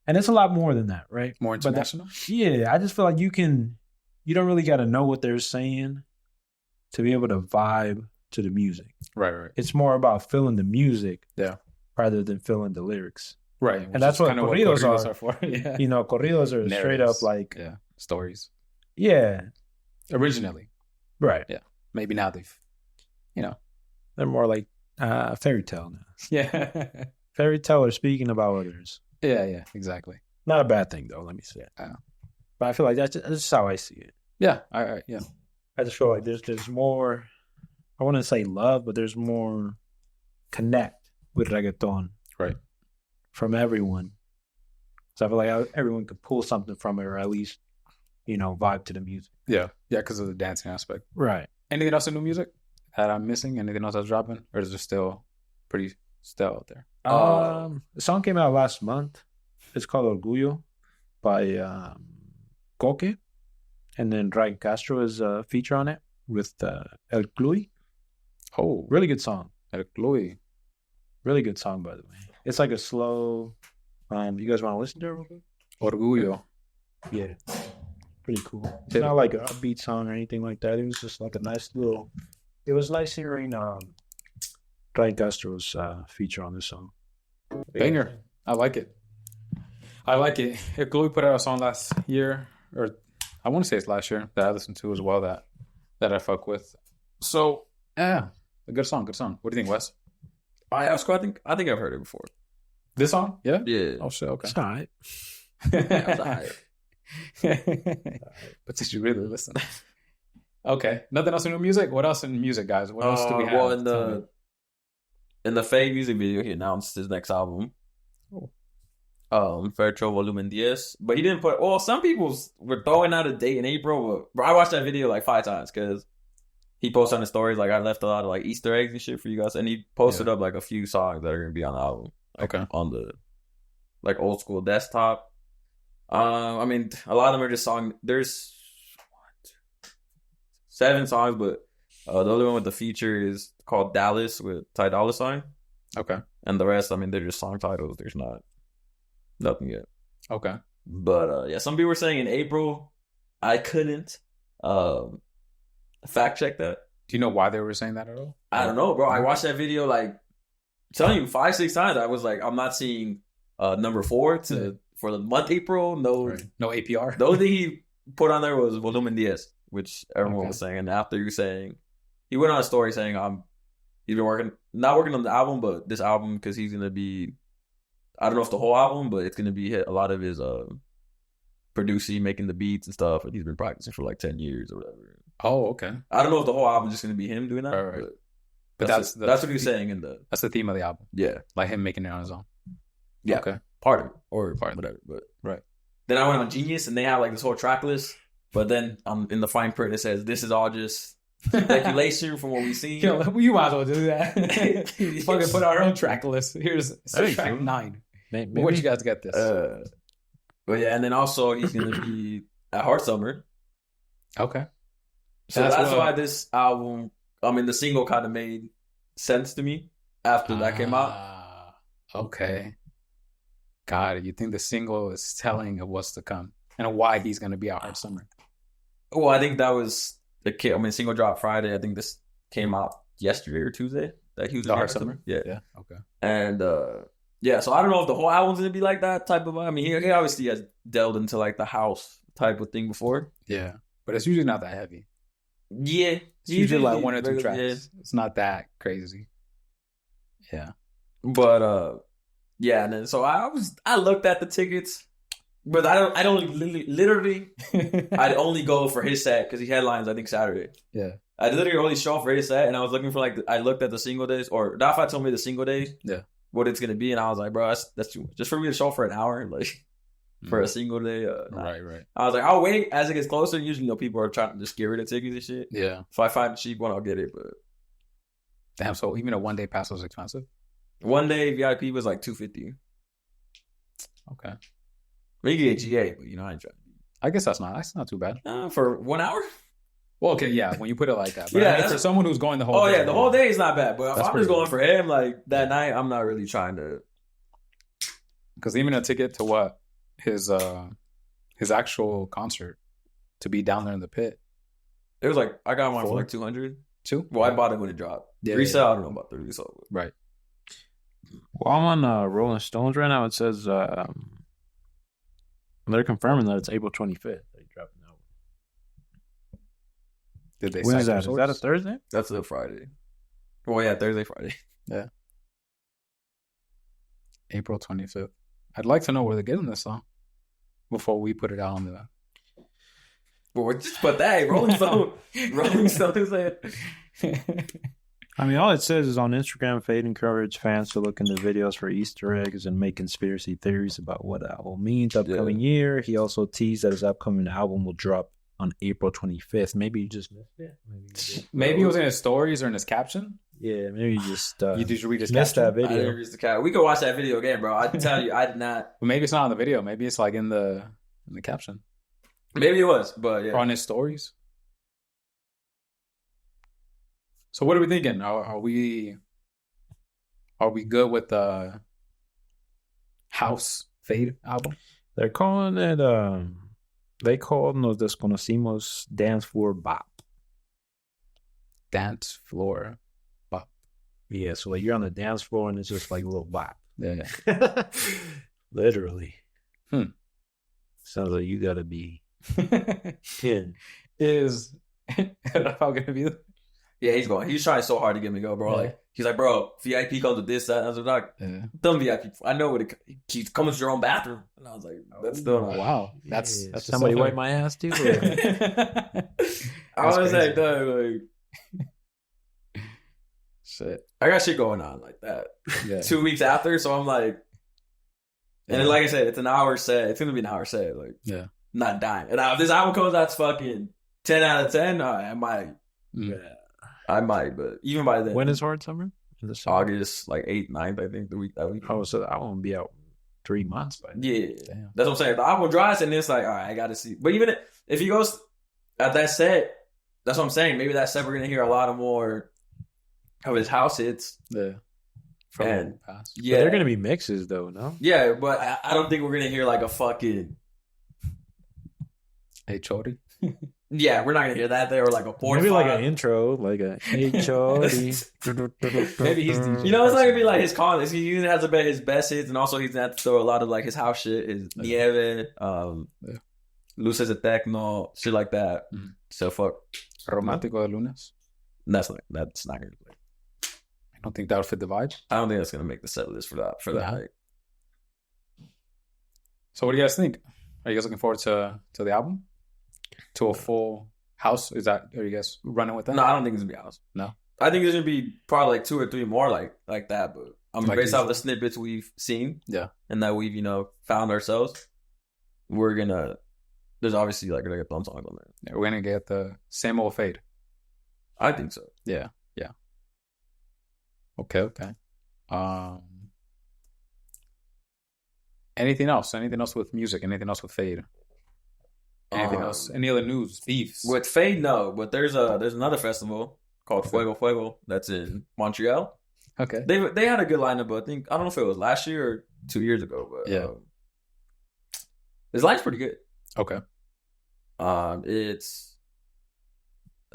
and it's a lot more than that, right? More But international? yeah, I just feel like you don't really got to know what they're saying to be able to vibe to the music. Right. It's more about feeling the music, Yeah. rather than feeling the lyrics. Right. And that's what kind of corridos are. for. Yeah. You know, corridos are straight up Narratives. like, Yeah. Stories. yeah, Originally. right. Yeah. Maybe now they've, They're more like fairy tale now. Yeah. Fairy tale are speaking about others. Yeah. Exactly. Not a bad thing though. Let me say it. But I feel like that's just how I see it. Yeah. Yeah. I just feel like there's more. I want to say love, but there's more connect with reggaeton, Right. from everyone. So I feel like everyone could pull something from it, or at least, vibe to the music. Yeah. Yeah. Because of the dancing aspect. Right. Anything else in new music that I'm missing? Anything else that's dropping? Or is it still pretty still out there? The song came out last month. It's called Orgullo by Coque. And then Ray Castro is a feature on it with El Cluy. Oh, Really good song. El Chloe. Really good song, by the way. It's like a slow. You guys want to listen to it real quick? Orgullo. Yeah. Pretty cool. It's not like an upbeat song or anything like that. It was just like a nice little. It was nice hearing Ray Castro's feature on this song. Banger. I like it. El Chloe put out a song last year, or I want to say it's last year, that I listened to as well, that I fuck with. So, yeah. A good song. What do you think, Wes? I think I've heard it before. This song? Yeah? Yeah. Oh, shit. Okay. It's all right. It's all right. But did you really listen? Okay. Nothing else in new music? What else in music, guys? What else do we have? Well, in the Feid music video, he announced his next album. Fercho Volumen 10. But he didn't put. Well, some people were throwing out a date in April. But I watched that video like 5 times because he posted on his stories like I left a lot of like Easter eggs and shit for you guys, and he posted up like a few songs that are gonna be on the album. Like, Okay. on the like old school desktop. I mean, a lot of them are just songs. There's 7 songs, but the other one with the feature is called Dallas with Ty Dolla $ign. Okay. And the rest, I mean, they're just song titles. There's nothing yet. Okay. But yeah, some people were saying in April. I couldn't fact check that. Do you know why they were saying that at all? I don't know, bro. I watched that video like I'm telling you 5-6 times. I was like, I'm not seeing number 4 for the month April. No, Right. No APR. the only thing he put on there was Volumen 10, which everyone Okay. was saying. And after you saying, he went on a story saying, he's been not working on the album, but this album because he's gonna be, I don't know if the whole album, but it's gonna be a lot of his producing, making the beats and stuff, and he's been practicing for like 10 years or whatever. Oh, okay. I don't know if the whole album is just gonna be him doing that, Right. but that's what he was saying in the That's the theme of the album. yeah Like him making it on his own. yeah Okay. part of it or Part of it. whatever. But Right. then I went on Genius and they have like this whole track list, but then in the fine print it says this is all just speculation from what we've seen. You might as well do that. Fucking put our own track list. Here's track 9. Maybe. Where'd you guys get this? But yeah, and then also he's gonna be at Hard Summer. Okay. So that's why this album, I mean, the single kind of made sense to me after that came out. Okay. Got it. You think the single is telling of what's to come and why he's going to be out Hard Summer? Well, I think that was the kid. I mean, single drop Friday. I think this came out yesterday or Tuesday. That he was The Hard Summer? Yeah. Yeah. Okay. And yeah, so I don't know if the whole album's gonna be like that type of. I mean, he obviously has delved into like the house type of thing before. Yeah. But it's usually not that heavy. Yeah, It's usually like 1 or 2 tracks. Yeah. It's not that crazy. Yeah. But yeah, and then so I looked at the tickets, but I don't literally I'd only go for his set because he headlines I think Saturday. Yeah. I literally only show up for his set, and I was looking for like I looked at the single days, or Dafa told me the single days. Yeah. What it's gonna be, and I was like, bro, that's too much. Just for me to show up for an hour, like for a single day. Nah. Right. I was like, I'll wait as it gets closer. Usually, people are trying to just get rid of tickets and shit. Yeah. If I find a cheap one, I'll get it. But Damn. So even a 1-day pass was expensive? one day VIP was like $250. Okay. We could get GA, but I ain't trying. I guess that's not too bad. For 1 hour. Well, okay, yeah, when you put it like that. But Yeah, I mean, that's- for someone who's going the whole Oh day. yeah, the whole day is not bad. But if That's I'm pretty just going for him, like that night, I'm not really trying to. Because even a ticket to what? His actual concert to be down there in the pit. It was like I got one for Four? like 200. 2? Well, I bought it when it dropped. Yeah, Resale, yeah. I don't know about the resale. Right. Well, I'm on Rolling Stones right now. It says they're confirming that it's April 25th that he dropped an album. Did they When is cite that? their Is that a source? Thursday? That's a Friday. Well, yeah, Thursday, Friday. April 25th. I'd like to know where they're getting this song before we put it out on the... Well, just put that. Hey, Rolling Stone. Rolling Stone is it. I mean, all it says is on Instagram, Feid encouraged fans to look into videos for Easter eggs and make conspiracy theories about what the album means the upcoming year. He also teased that his upcoming album will drop on April 25th. Maybe you just missed it. Maybe it was in his stories or in his caption. Yeah, maybe you just You did read his missed caption? that I didn't video. reach the cat. We could watch that video again, bro. I tell you, I did not. But maybe it's not on the video. Maybe it's like in the caption Maybe it was, but yeah. or on his stories. So what are we thinking? Are we good with the House Feid album? They're calling it, they call NOS DESCONOXIMOS Dance Floor Bop. Dance floor bop. Yeah, so like you're on the dance floor and it's just like a little bop. Yeah. Literally. Sounds like you gotta be 10. Is Rafael gonna be? Yeah, he's going. He's trying so hard to get me to go, bro. Yeah. Like he's like, bro, VIP comes with this, that. I was like, Yeah. dumb VIP. I know what it keeps coming to your own bathroom. And I was like, that's still not. Wow. That's somebody wipe my ass too. I was crazy. like, dog, Shit. I got shit going on like that. Yeah. 2 weeks after, so I'm like, and then, like I said, it's an hour set. It's gonna be an hour set. Like, Yeah. not dying. And if this album comes out, fucking 10 out of 10. I might. Mm. I might, but even by then, When is Hard Summer? In the summer? August like 8th, 9th, I think that week. Oh, so that won't be out 3 months. But Yeah, Damn. that's what I'm saying. The album drops, and it's like, all right, I got to see. But even if he goes at that set, that's what I'm saying. Maybe that set we're gonna hear a lot of more of his house hits. Yeah. From And- the past. But Yeah, they're gonna be mixes though, no? Yeah, but I don't think we're gonna hear like a fucking. Hey, Chody. Yeah, we're not gonna hear that there or like a 4 Maybe to like 5. an intro, like a hey Chody. Maybe he's DJ. You know, it's not gonna be like his comments. He usually has his best hits, and also he's gonna have to throw a lot of like his house shit, his Nieve, Yeah. Luces de Techno, shit like that. Mhm. So fuck, Romántico de Lunes. that's not gonna play. I don't think that would fit the vibe. I don't think that's gonna make the set list for that. Yeah. Like, So what do you guys think? Are you guys looking forward to the album? To a full house? Are you guys running with that? no, I don't think it's gonna be house. No? I think there's gonna be probably like 2 or 3 more like that. But Like based off usual. the snippets we've seen, Yeah. and that we've found ourselves, we're gonna. There's obviously like reggaeton songs on there. Yeah, we're gonna get the same old Feid. I think so. Yeah. Okay. Anything else? Anything else with music? Anything else with Feid? Anything else? Any other news? Beefs? With Feid, no, but there's another festival called Fuego Fuego that's in Montreal. Okay. They had a good lineup, but I don't know if it was last year or 2 years ago, but Yeah. this line's pretty good. Okay. It's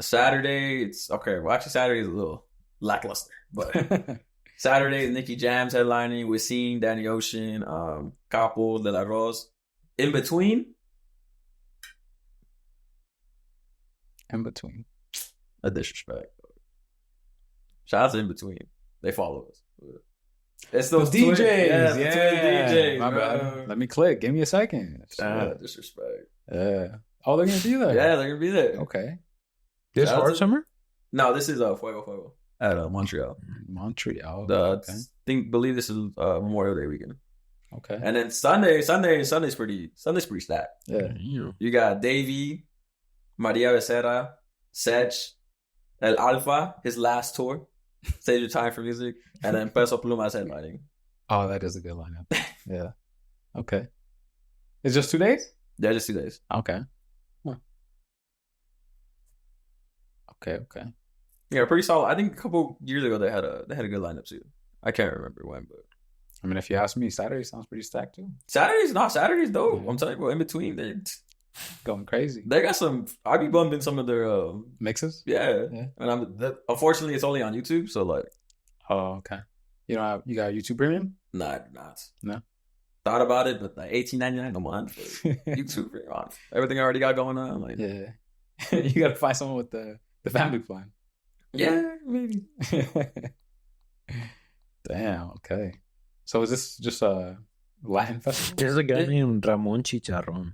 Saturday. It's okay. Well, actually, Saturday is a little lackluster, but Saturday is Nicky Jam's headlining with Scene, Danny Ocean, Capo, De La Rose. In between, In between. a disrespect. Shout out to In Between. They follow us. It's those DJs. twin DJs. My bro. bad. Let me click. Give me a second. Disrespect. Yeah. Oh, they're gonna be there. Yeah, they're gonna be there. Okay. This Shout out hard to- summer? No, this is Fuego Fuego at Montreal. Montreal. The Okay. believe this is Memorial Day weekend, Okay. and then Sunday's pretty stacked. Yeah. You got Davey, Maria Becerra, Sech, El Alfa, his last tour, Save Your Time for Music, and then Peso Pluma's headlining. Oh, that is a good lineup. Yeah. Okay. It's just 2 days? Yeah, just 2 days. Okay. Huh. Okay. Yeah, pretty solid. I think a couple years ago they had a good lineup too. I can't remember when, but I mean, if you ask me, Saturday sounds pretty stacked too. Saturday's dope. Yeah. I'm telling you, bro, in between Going crazy. they got some. I be bumping some of their Mixes? yeah. Yeah. And unfortunately it's only on YouTube, so like Oh, okay. You got YouTube Premium? nah, I do not. No? Thought about it, but like $18.99 a month. YouTube Premium on everything I already got going on. Like Yeah. You gotta find someone with the family plan. yeah, maybe. Damn, okay. So is this just a Latin festival? There's a guy named Ramon Chicharron.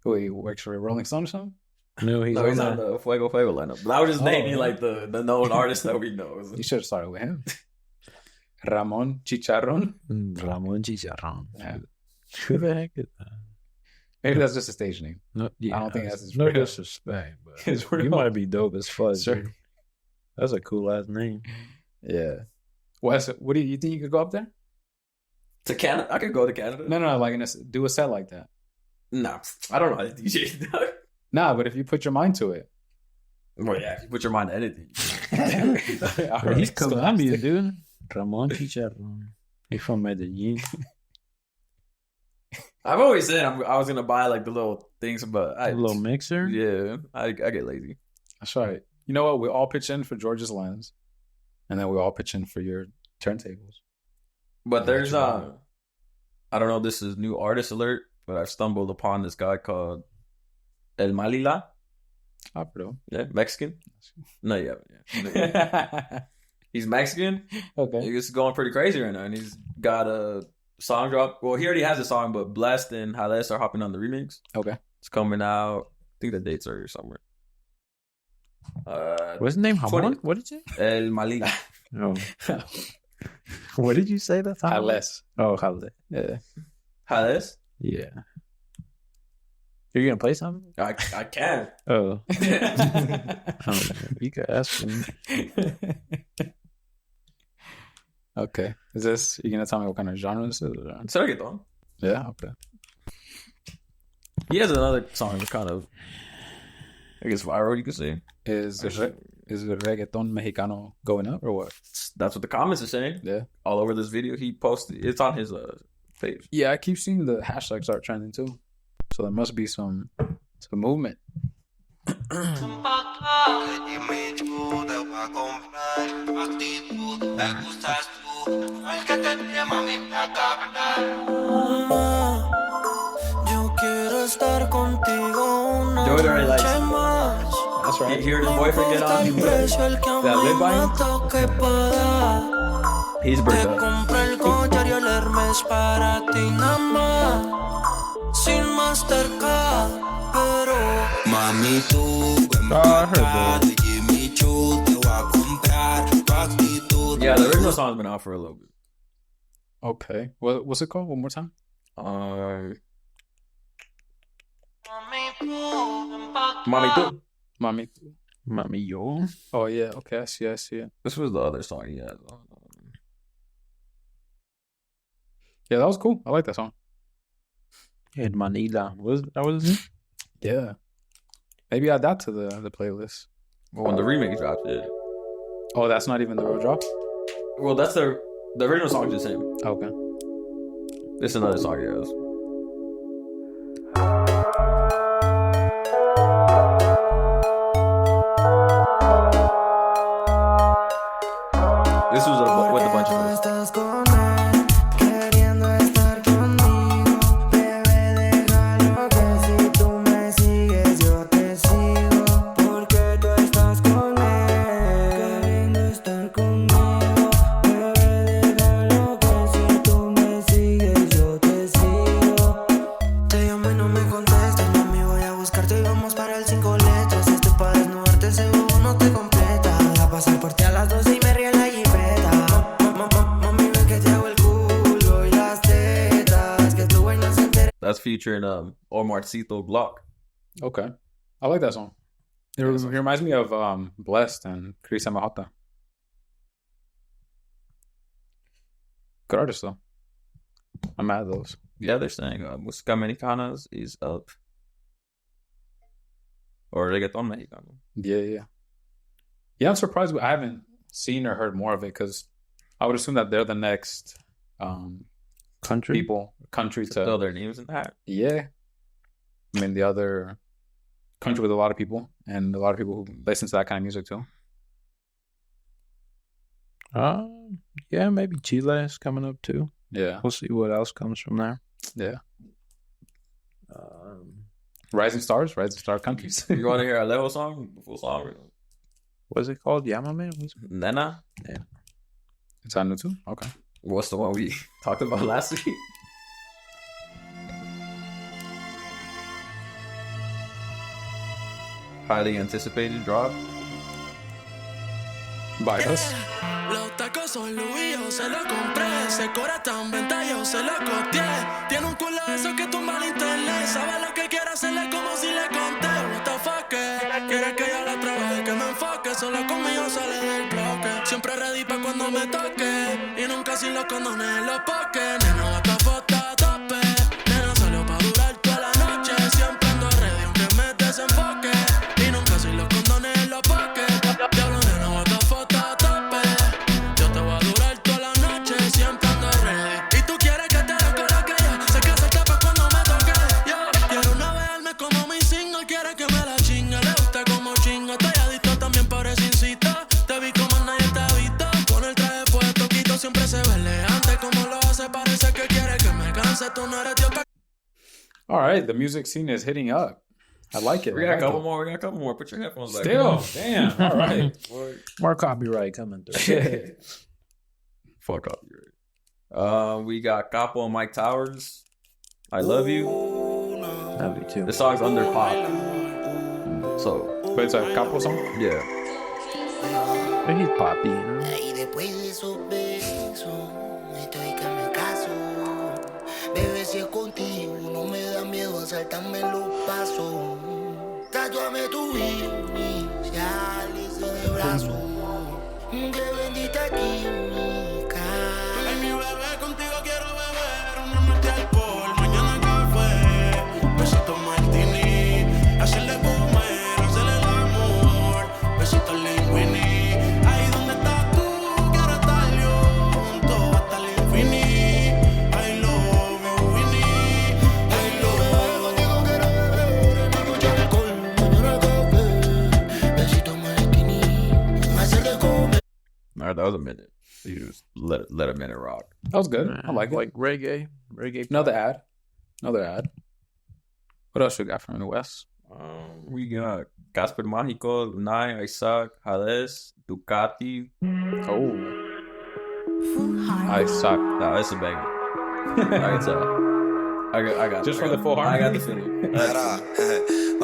Who he works for Rolling Stone or something? No, he's No, he's on on the the Fuego Fuego lineup. But I was just Oh, naming yeah. like the known artists that we know. You should have started with him. Ramon Chicharron. Ramon Chicharron. Yeah. Who the heck is that? Maybe that's just a stage name. No, yeah, I don't think that's his no real- disrespect, but his real- you might be dope as fuck. Sure. Dude. That's a cool ass name. Yeah. Wes, what do you think you could go up there? To Canada? I could go to Canada. No, like do a set like that. Nah, I don't know how to DJ. Nah, but if you put your mind to it. Well, yeah, if you put your mind to anything. All Bro, he's right, Colombian, dude. Ramon Chicharron. He's from Medellin. I've always said I was gonna buy like the little things, but A little mixer. yeah, I get lazy. That's right. You know what? We all pitch in for George's lens, and then we all pitch in for your turntables. But there's What you want? I don't know. This is new artist alert, but I've stumbled upon this guy called El Malila. Alfredo. Yeah, Mexican. No, yeah. He's Mexican. Okay. He's going pretty crazy right now, and he's got a song drop. Well, he already has a song, but Blessed and Hales are hopping on the remix. Okay. It's coming out. I think the dates are here somewhere. What's his name? 20. Hamon? What did you say? El Malila. Oh. What did you say that time? Less. Oh, Hales. Yeah. Hales? Yeah. You're gonna play something? I can. Oh. You could ask him. Okay. Is this, you gonna tell me what kind of genre this is? Or? It's reggaeton. Yeah, okay. He has another song that's kind of, I guess, viral, you could say. Is the reggaeton Mexicano going up or what? That's what the comments are saying. Yeah. All over this video he posted. It's on his page. Yeah, I keep seeing the hashtags start trending too. So there must be some movement. Joey already likes it. That's right. He heard his boyfriend get on. He was like, That live by him? he's burnt up. I heard that. Yeah, the original song's been out for a little bit. Okay. What's it called? One more time? Mommy too. Mommy. Mami yo. Oh yeah. Okay. I see it. This was the other song he had. Yeah, that was cool. I like that song. Hermanita. That was his name? Yeah. Maybe add that to the playlist. Well, when the remake dropped it. Oh, that's not even the real drop? Well, that's the original song is the same. Okay. This is another song he has. This was with a bunch of them. That's featuring Omarcito Block. Okay. I like that song. It reminds me of Blessed and Chris Mahota. Good artist though. I'm mad at those. Yeah, they're saying Música Mexicanas is up. Or Reggaeton Mexicano. Yeah. Yeah, I'm surprised I haven't seen or heard more of it because I would assume that they're the next country to throw their names in that. Yeah. I mean, the other country with a lot of people and a lot of people who listen to that kind of music too. Yeah, maybe Chile is coming up too. Yeah. We'll see what else comes from there. Yeah. Rising Star countries. You want to hear a Alejo song? The full song? What's it called? Yamame? Nena? Yeah. It's on new too? Okay. What's the one we talked about last week? Highly anticipated drop. By us. Los tacos son Louis, yo se los compré. Ese cora tan venta, yo se lo costeé. Tiene un culo de esos que tumba el internet. Sabe lo que quiere hacerle como si le conté. What the fuck, quiere que yo la trabaje, que me enfoque. Solo conmigo sale del bloque. Siempre ready pa' cuando me toque. Y nunca sin los condones en los pockets. Nena, bata foto a tope. Nena, salió pa' durar toda la noche. Siempre ando ready, aunque me desenfoque. Y nunca sin los condones en los pockets. Diablo, nena, bata foto a tope. Yo te voy a durar toda la noche. Siempre ando ready. Y tú quieres que te haga con la que yo. Sé que se tapa cuando me toque. Yo quiero navegarme como mi single. Quiere que me la chingue. Le gusta como chingo. Estoy adicto también por ese incito. Te vi como nadie te ha visto. Con el traje puesto, quito siempre se ve elegante. Como lo hace, parece que quiere que me canse. Tú no eres Dios. All right, the music scene is hitting up. I like it. We got a couple more. Put your headphones back. Still, damn. All right. More copyright coming through. Fuck copyright. We got Capo and Mike Towers. I Love You. Love you too. The song's under pop. So, But it's a Capo song? yeah. But he's poppy, you know? Y después de esos besos, estoy que me caso. Bebé, si es contigo, no me da miedo saltarme los pasos. Tatuame tu iniciales en el brazo. Que bendita química that was a minute. You just let a minute rock. That was good. I like it. Like reggae. Another ad. What else we got from the West? We got Casper Mágico, Lunay, Isaac, Hades, Ducati. Oh, I suck. No, it's a banger. I can tell. I got Just for the full harmony. I got the feeling. Mira,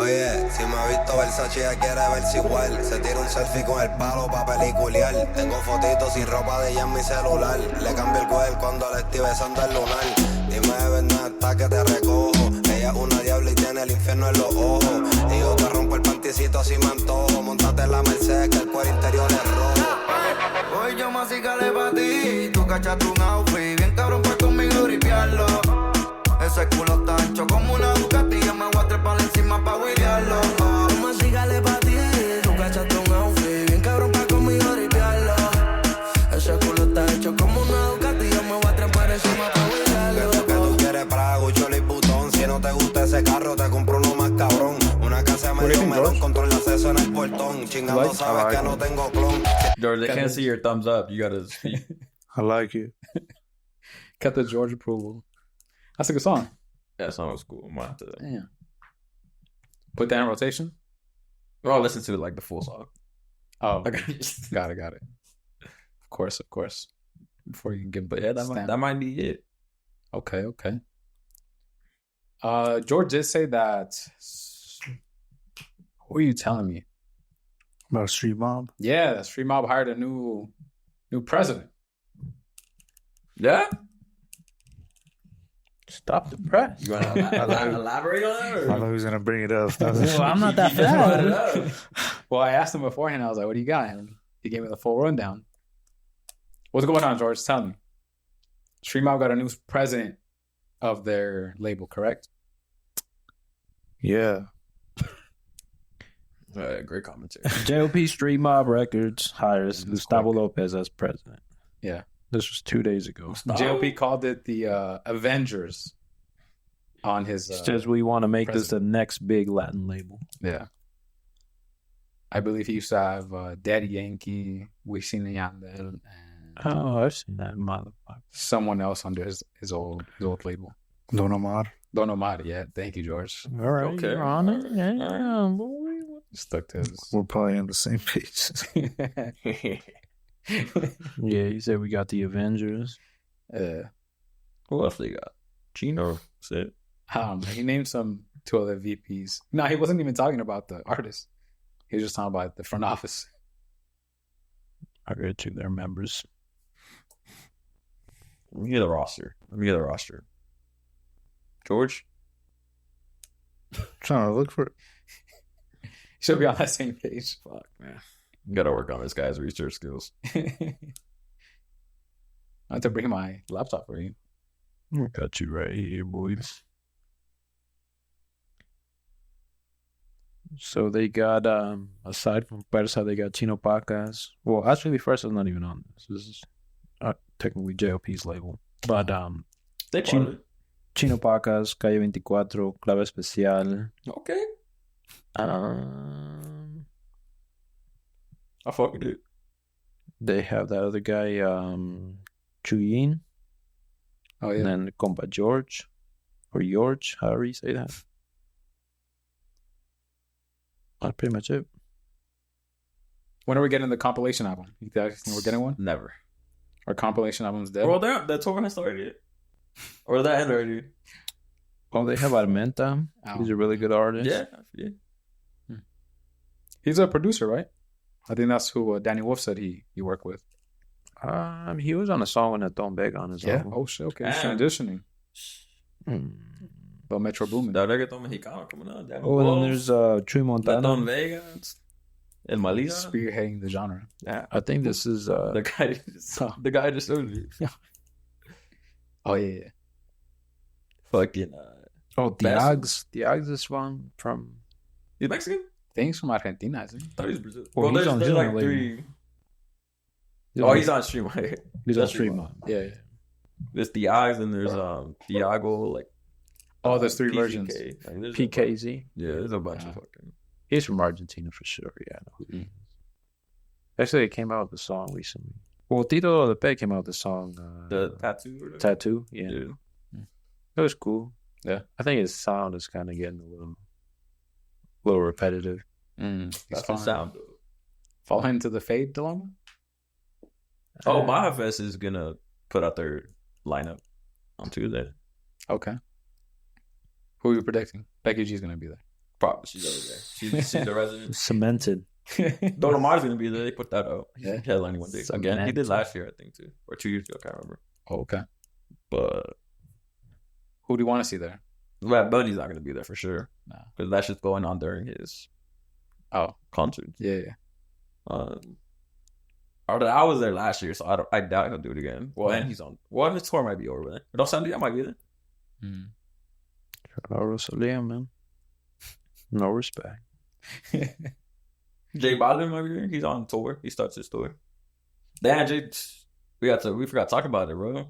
oye, si me ha visto Versace ya quiere verse igual. Se tira un selfie con el palo pa' peliculear. Tengo fotitos sin ropa de ella en mi celular. Le cambio el cuerpo cuando le estoy besando el lunar. Dime de verdad hasta que te recojo. Ella es una diabla y tiene el infierno en los ojos. Y yo te rompo el panticito si me antojo. Montate en la Mercedes que el cuero interior es rojo. Hoy yo más cale pa' ti. Tú cachaste un outfit bien cabrón pa' conmigo gripearlo. Ese culo está ancho como una Ducati. Yo me voy a trepar encima pa' huilearlo. Como así gale pa' ti. Tú cachaste un outfit bien cabrón pa' conmigo ripiarlo. Ese culo está hecho como una Ducati. Yo me voy a trepar encima pa' huilearlo. Que tú quieres para Gucho y Butón. Si no te gusta ese carro, te compro uno más cabrón. Una casa medio melón, control el acceso en el portón. Chingando sabes que no tengo clon. George, they can't see your thumbs up. You gotta speak. I like it. Got the George approval. That's a good song. That song was cool. I'm gonna have to. Damn. Put that in rotation. I'll listen to it like the full song. Oh, got it. Of course. Before you can give, But yeah, that might be it. Okay. George did say that. What were you telling me? About Street Mob? Yeah, that Street Mob hired a new president. Yeah. Stop the press. You wanna elaborate on that? I thought he was going to bring it up. Well, I'm not that fast. Well, I asked him beforehand. I was like, "What do you got?" And he gave me the full rundown. What's going on, George? Tell me. Street Mob got a new president of their label, correct? Yeah. Great commentary. JLP Street Mob Records hires Gustavo Lopez as president. Yeah. This was 2 days ago. JLP called it the Avengers on his... says we want to make this the president. next big Latin label. Yeah. I believe he used to have Daddy Yankee, Wisin and Yandel, and Oh, I've seen that motherfucker. someone else under his old label. Don Omar. Don Omar, yeah. Thank you, George. All right, Okay. you're on it. Yeah, boy. Stuck to his... We're probably on the same page. Yeah, he said we got the Avengers. Who else they got? Chino said. He named two other VPs. No, he wasn't even talking about the artists. He was just talking about the front office. I read to their members. Let me get the roster. George? Trying to look for it. Should be on that same page. Fuck, man. You gotta work on this guy's research skills. I have to bring my laptop for you. I got you right here, boys. So they got, aside from Persa, they got Chino Pacas. Well, actually, Persa's not even on this. This is technically JLP's label. But They part of it. Chino Pacas, Calle 24, Clave Especial. Okay. I fuck with it. They have that other guy, Chuyin. Oh, And yeah. then Compa George. Or George, however you say that. That's pretty much it. When are we getting the compilation album? You guys think we're getting one? Never. Our compilation album's dead? Well, that tour has started. Or that ended already. Well, they have Armenta. Oh. He's a really good artist. Yeah. He's a producer, right? I think that's who Danny Wolf said he worked with. He was on a song with Neton Vega on his album. Oh, shit. Okay. He's Damn. transitioning. Hmm. But Metro Boomin. The reggaeton mexicano coming out. Oh, and then there's Chuy Montana. Don Vega. El Malina. Spearheading the genre. Yeah. I think this is The guy just showed me. Oh, yeah. Fucking. Diags. Diags is one from. He's Mexican? Things from Argentina, isn't he? I thought he was Brazil. Well, he's on there's like Junior three. He's on stream. He's on That's Stream Stream Mob. Yeah. There's Diaz and there's Diago. Like. Oh, there's three PCK. versions. Like, there's PKZ. Yeah, there's a bunch of fucking. He's from Argentina for sure. Yeah, I know who he is. Actually, he came out with a song recently. Well, Tito de Pe came out with the song The tattoo. Or whatever. Tattoo. Yeah. Yeah. It was cool. Yeah. I think his sound is kind of getting a little repetitive. He's That's fine. the sound. Though. Fall into the Feid dilemma. Oh, Baja Fest is gonna put out their lineup on Tuesday. Okay. Who are you predicting? Becky G's gonna be there. Probably she's over there. She's the resident. Cemented. Don Omar's gonna be there. They put that out. Yeah. He's headlining one day again. He did last year, I think, too, or 2 years ago. I can't remember. Oh, okay. But Who do you want to see there? Bad Bunny's not gonna be there for sure. Nah. Because that's just going on during his concerts. Yeah. I was there last year, so I doubt he'll do it again. Well, and he's on. Well, his tour might be over there. But Sunday, I might be there. Rosalia, man. No respect. J Balvin might be there. He's on tour. He starts his tour. Damn, Jay, we forgot to talk about it, bro.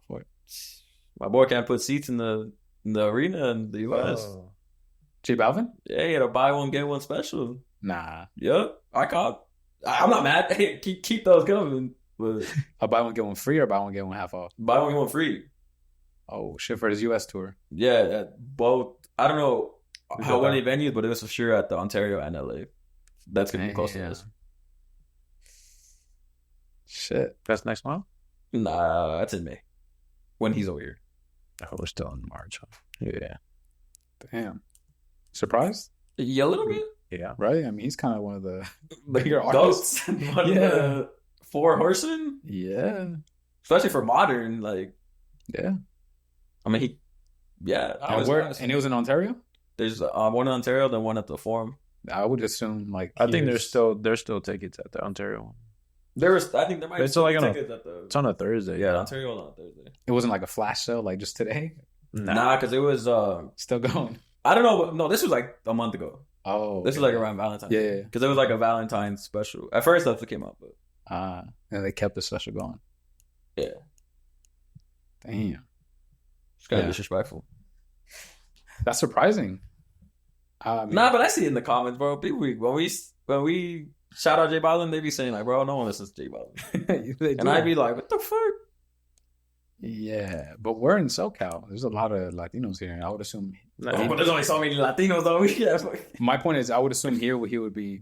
What? My boy can't put seats in the arena in the US. Oh. J Balvin? Yeah, he had a buy one get one special. Nah. Yep, I'm not mad. Hey, keep those coming. But A buy one get one free or buy one get one half off? buy one get one free. Oh shit, for his US tour. Yeah, at both. I don't know We how got many venues, but it was for sure at the Ontario and LA. That's gonna be close to Damn. us. Shit. That's next month? Nah, that's in May when he's over here. Oh, we're still in March. Huh? Yeah. Damn. Surprised? Yeah, a little bit. Yeah. Right? I mean, he's kind of one of the bigger artists. Ghosts. One of the 4 horsemen, Yeah. especially for modern. Like, Yeah. I mean, I And, was and it was in Ontario? There's one in Ontario, then one at the Forum. I would assume like I think there's here's- still tickets at the Ontario one. I think there might It's be like on a- tickets at the. It's on a Thursday. Yeah, Ontario was on Thursday. it wasn't like a flash sale like just today. Nah, because it was. Still going. I don't know. No, this was like a month ago. Oh. This was like around Valentine's. Yeah. Because it was like a Valentine's special. At first, that's what came out, but And they kept the special going. yeah, Damn. it's kind of Yeah. disrespectful. That's surprising. I mean, Nah, but I see it in the comments, bro. People, when we shout out J Balvin, they be saying like, "Bro, no one listens to J Balvin," they and do. I'd be like, "What the fuck?" Yeah, but we're in SoCal. There's a lot of Latinos here. I would assume. Oh, but there's only so many Latinos though. Yeah, My point is, I would assume here he would be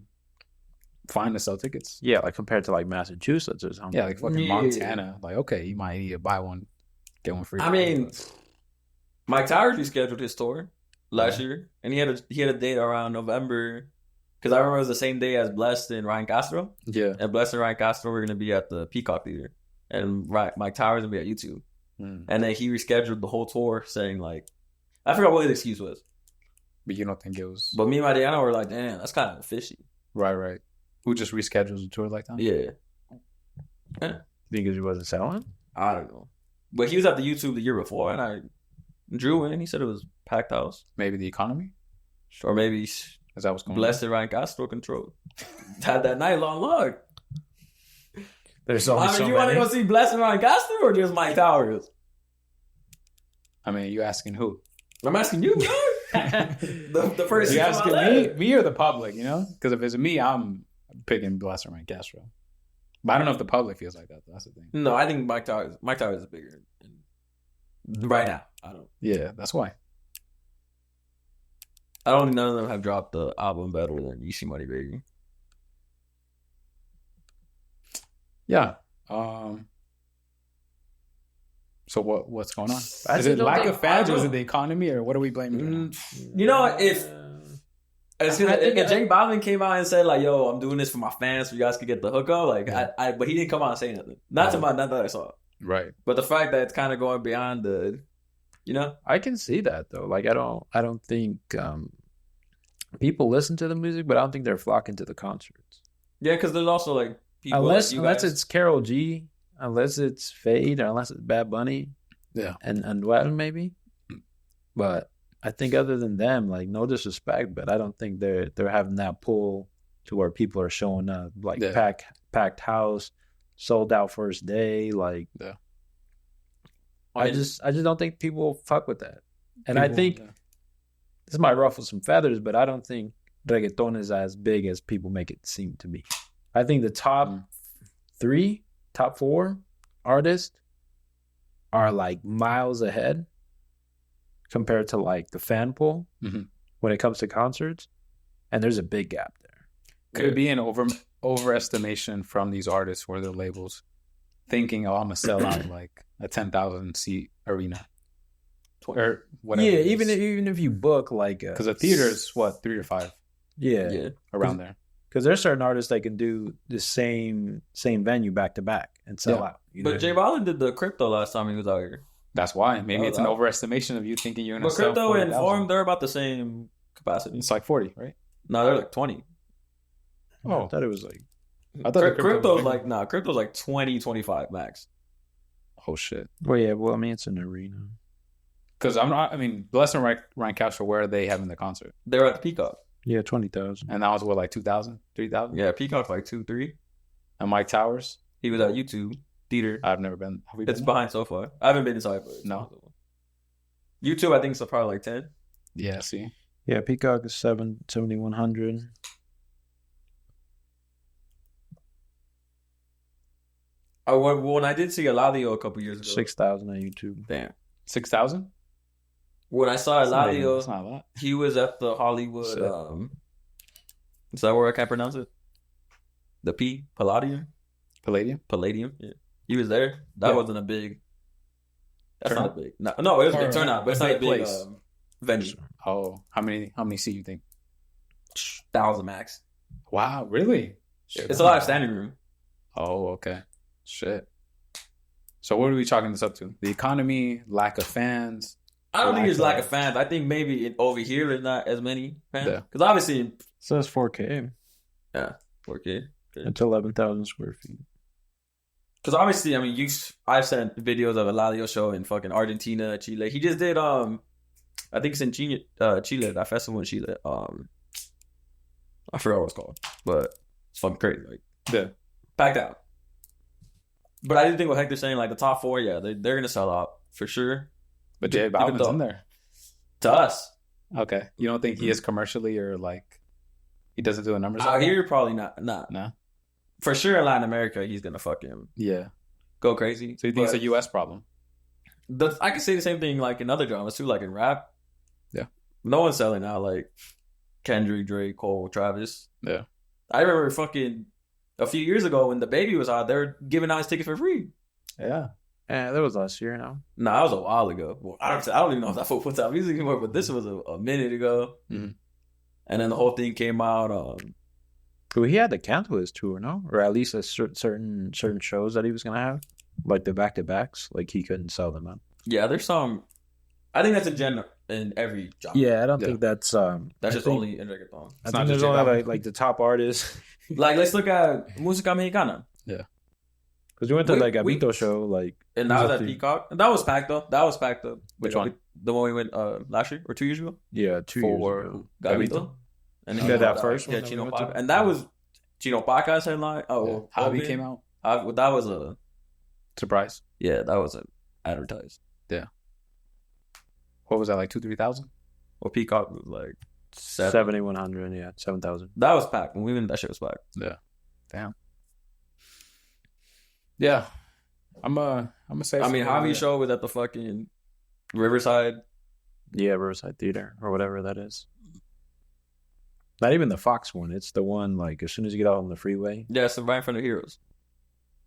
fine to sell tickets. Yeah, like compared to like Massachusetts or something. Yeah, like fucking Yeah. Montana. Like, okay, you might need to buy one, get one free. I mean, Mike Towers rescheduled his tour last year, and he had a date around November. Because I remember it was the same day as Blessed and Ryan Castro. yeah. And Blessed and Ryan Castro were going to be at the Peacock Theater. And Mike Towers going to be at YouTube. And then he rescheduled the whole tour saying like, I forgot what his excuse was. But you don't think it was But me and Mariana were like, damn, that's kind of fishy. right? Who just reschedules a tour like that? Yeah. Because he wasn't selling? I don't know. But he was at the YouTube the year before, and I drew in. He said it was packed house. Maybe the economy. Or maybe Is that what's going Blessed and Ryan Castro control. Had that night long look. There's I only mean, so you want to many. go see Blessed and Ryan Castro or just Mike Towers? on? I mean, you asking who? I'm asking you, bro. the person. You asking me or the public? You know, because if it's me, I'm picking Blaster Ryan Castro. But I don't know if the public feels like that. That's the thing. No, I think Mike Towers is bigger right now. I don't Yeah, that's why. think none of them have dropped the album better than You See Money Baby. Yeah. So what's going on? I Is it don't lack think- of fans I or don't is it know. the economy or what are we blaming? You know, if J Balvin came out and said like, "Yo, I'm doing this for my fans, so you guys can get the hookup," like, but he didn't come out and say nothing. Not that I saw. Right. But the fact that it's kind of going beyond the, you know, I can see that though. Like I don't think people listen to the music, but I don't think they're flocking to the concerts. yeah, because there's also like people Unless like you guys. it's Karol G, unless it's Feid, or unless it's Bad Bunny, Yeah. and Well maybe. But I think other than them, like no disrespect, but I don't think they're having that pull to where people are showing up, like Yeah. packed house, sold out first day, like Yeah. I just don't think people fuck with that. And I People- think yeah. this might ruffle some feathers, but I don't think reggaeton is as big as people make it seem to be. I think the top 4 artists are like miles ahead compared to like the fan pool when it comes to concerts, and there's a big gap there. Could it be an overestimation from these artists or their labels, thinking, "Oh, I'm gonna sell out like a 10,000 seat arena or whatever"? Yeah, even if you book like, because a theater is what 3 or 5, around there. Because there's certain artists that can do the same venue back to back and sell out. But J Balvin did the crypto last time he was out here. That's why. Maybe it's an overestimation of you thinking you're gonna But sell. crypto and Forum, they're about the same capacity. It's like 40, right? No, they're like 20. Oh, I thought it was like. I thought crypto's like crypto's like 20, 25 max. Oh shit. Well, yeah. Well, I mean, it's an arena. Because I'm not. I mean, Bless and Ryan Castro, where are they having the concert? They're at the Peacock. Yeah, 20,000. And that was what, like 2,000, 3,000? Yeah, Peacock like 2, 3. And Mike Towers? He was at YouTube Theater. I've never been. Have we been? It's behind so far. I haven't been inside, but no. YouTube, I think it's probably like 10. Yeah. See. Yeah, Peacock is 7,100. When I did see Eladio a couple years ago, 6,000 on YouTube. Damn, 6,000. When I saw Eladio, that's not a lot. He was at the Hollywood. Is that where I can't pronounce it? The Palladium. Yeah, he was there. That wasn't a big. That's turnout? Not big. No, it was a big turnout, but it's not a big venue. Oh, how many seats you think? 1,000 max. Wow, really? It's a lot of standing room. Oh, okay. Shit. So what are we chalking this up to? The economy, lack of fans. I don't think it's lack of fans. I think maybe over here there's not as many fans. Yeah. Because obviously, So it's 4K. yeah, 4K. It's 11,000 square feet. Because obviously, I mean, I've sent videos of Eladio show in fucking Argentina, Chile. He just did I think it's in Chile, that festival in Chile. I forgot what it's called, but it's fucking crazy. Like, Yeah. packed out. But I do think what Hector's saying, like the top 4, yeah, they're gonna sell out for sure. But J Balvin's in there. To us, Okay. You don't think he is commercially, or like he doesn't do the numbers out here probably not. No. For sure, in Latin America, he's gonna fucking Yeah. go crazy. So you think it's a US problem? I can say the same thing like in other genres too, like in rap. Yeah. No one's selling out like Kendrick, Drake, Cole, Travis. Yeah. I remember fucking a few years ago when the baby was out, they were giving out his tickets for free. Yeah. That was last year now. No, that was a while ago. Well, I don't even know if that fool puts out music anymore, but this was a minute ago. Mhm. And then the whole thing came out. Well, he had to cancel his tour, no? Or at least a certain shows that he was going to have. Like the back-to-backs. Like he couldn't sell them out. Yeah, there's some. I think that's in every genre. Yeah, I don't think that's... That's just only in reggaeton. I think there's only like the top artists. Like, let's look at Música Mexicana. Yeah. Because we went to like a Vito show, like... And that was at Peacock. And that was packed up. Which one? The one we went last year or 2 years ago? Yeah, 2 years ago. Gavito. And He did that first Yeah, one Chino that we went Paca. to? And that was Chino Paca's headline. Oh, Javi came out. That was a... Surprise. Yeah, that was advertised. What was that, like 2,000-3,000? Well, Peacock was like 7,100, yeah, 7,000. That was packed. When we went, that shit was packed. Yeah. Damn. Yeah. I'm gonna say. I mean, Javi's show was at the fucking Riverside. Yeah, Riverside Theater or whatever that is. Not even the Fox one. It's the one like as soon as you get out on the freeway. Yeah, it's right in front of Heroes.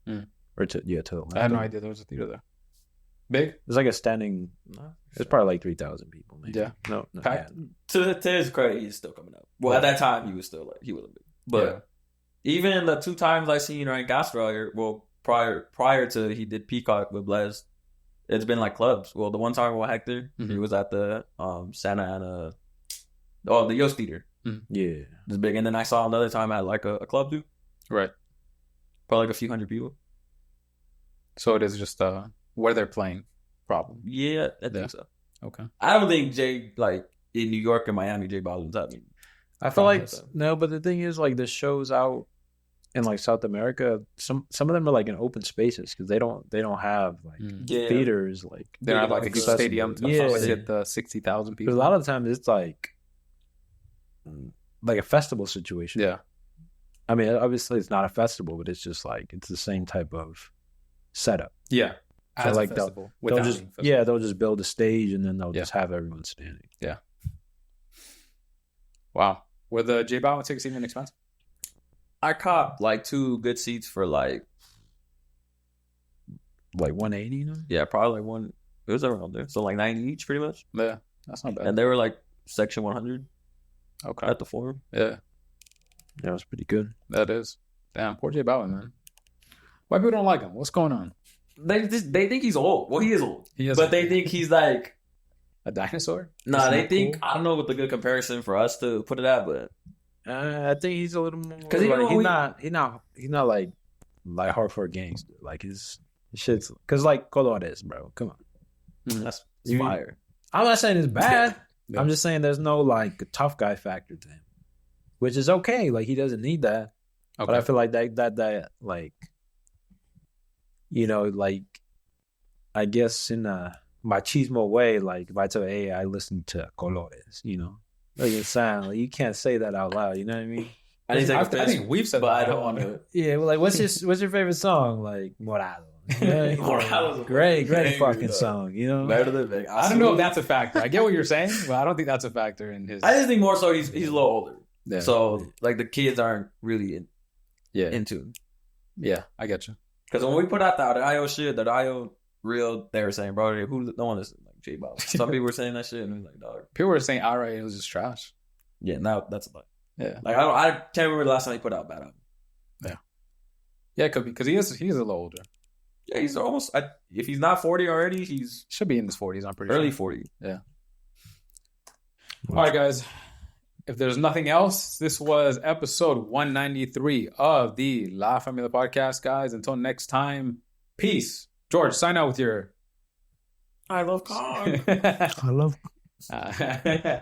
Or to the left. I had no idea there was a theater there. Big? It's like a standing. It's probably like 3,000 people. Maybe. Yeah. No. Packed. To his credit, he's still coming up. Well, at that time, he was still like he wasn't big. But even the 2 times I seen Ryan Castro here, well, prior to he did Peacock with Bless, it's been like clubs. Well, the one time with Hector, he was at the Santa Ana, the Yost Theater. Yeah, it's big. And then I saw another time at like a club too. Right. Probably like a few hundred people. So it is just where they're playing problem. Yeah, I think so. Okay. I don't think Jay, like in New York and Miami, J Balvin's happening. I feel like no, but the thing is, like the shows out in like South America, some of them are like in open spaces because they don't have like theaters, like they don't have like a stadium to hit the 60,000 people. Because a lot of the times it's like a festival situation. Yeah. I mean, obviously it's not a festival, but it's just like it's the same type of setup. Yeah. So As like a festival. they'll without just being a festival. they'll just build a stage and then they'll Yeah. just have everyone standing. Wow. Were the J Balvin tickets even expensive? I copped like 2 good seats for like, Like 180, you know? yeah, probably like one. It was around there, so like 90 each, pretty much. Yeah. That's not bad. And they were like section 100 Okay. at the Forum. Yeah. Yeah, it was pretty good. That is. Damn. Poor J Balvin, man. Why people don't like him? What's going on? They think he's old. Well, he is old, He is but they think he's like. a dinosaur? Nah, That's they not think cool? I don't know what the good comparison for us to put it at, but I think he's a little more 'Cause even like, when he's not like hardcore gangster. Like his shit's because like Corridos, bro. Come on. that's You- fire. I'm not saying it's bad. Yeah. I'm just saying there's no like tough guy factor to him, which is okay. Like he doesn't need that. Okay. But I feel like that like, you know, like I guess in a machismo way, like if I tell, hey, I listen to Colores, you know, like it sound like you can't say that out loud. You know what I mean? I didn't take I offense, think we've said but that. I don't want to. Yeah. Well, like what's your favorite song? Like Morado. Yeah, Morado's a great banger, fucking though. song. You know. Better than Vegas. I don't know if that's a factor. I get what you're saying, but I don't think that's a factor in his. I just think more so he's a little older, Yeah. so like the kids aren't really yeah. into him. Yeah. I get you. Because when we put out the IO shit, that IO real, they were saying, bro, who don't want to like J Balvin. Some people were saying that shit, and it was like, dog. People were saying outright it was just trash. Yeah, now that's a lie. Yeah. Like I can't remember the last time he put out a bad album. Yeah, it could be because he's a little older. Yeah, he's almost. If he's not 40 already, he's Should be in his 40s. I'm pretty early sure. 40. All right, guys. If there's nothing else, this was episode 193 of the La Familia podcast, guys. Until next time, peace. George, sign out with your. I love Kong. I love Uh,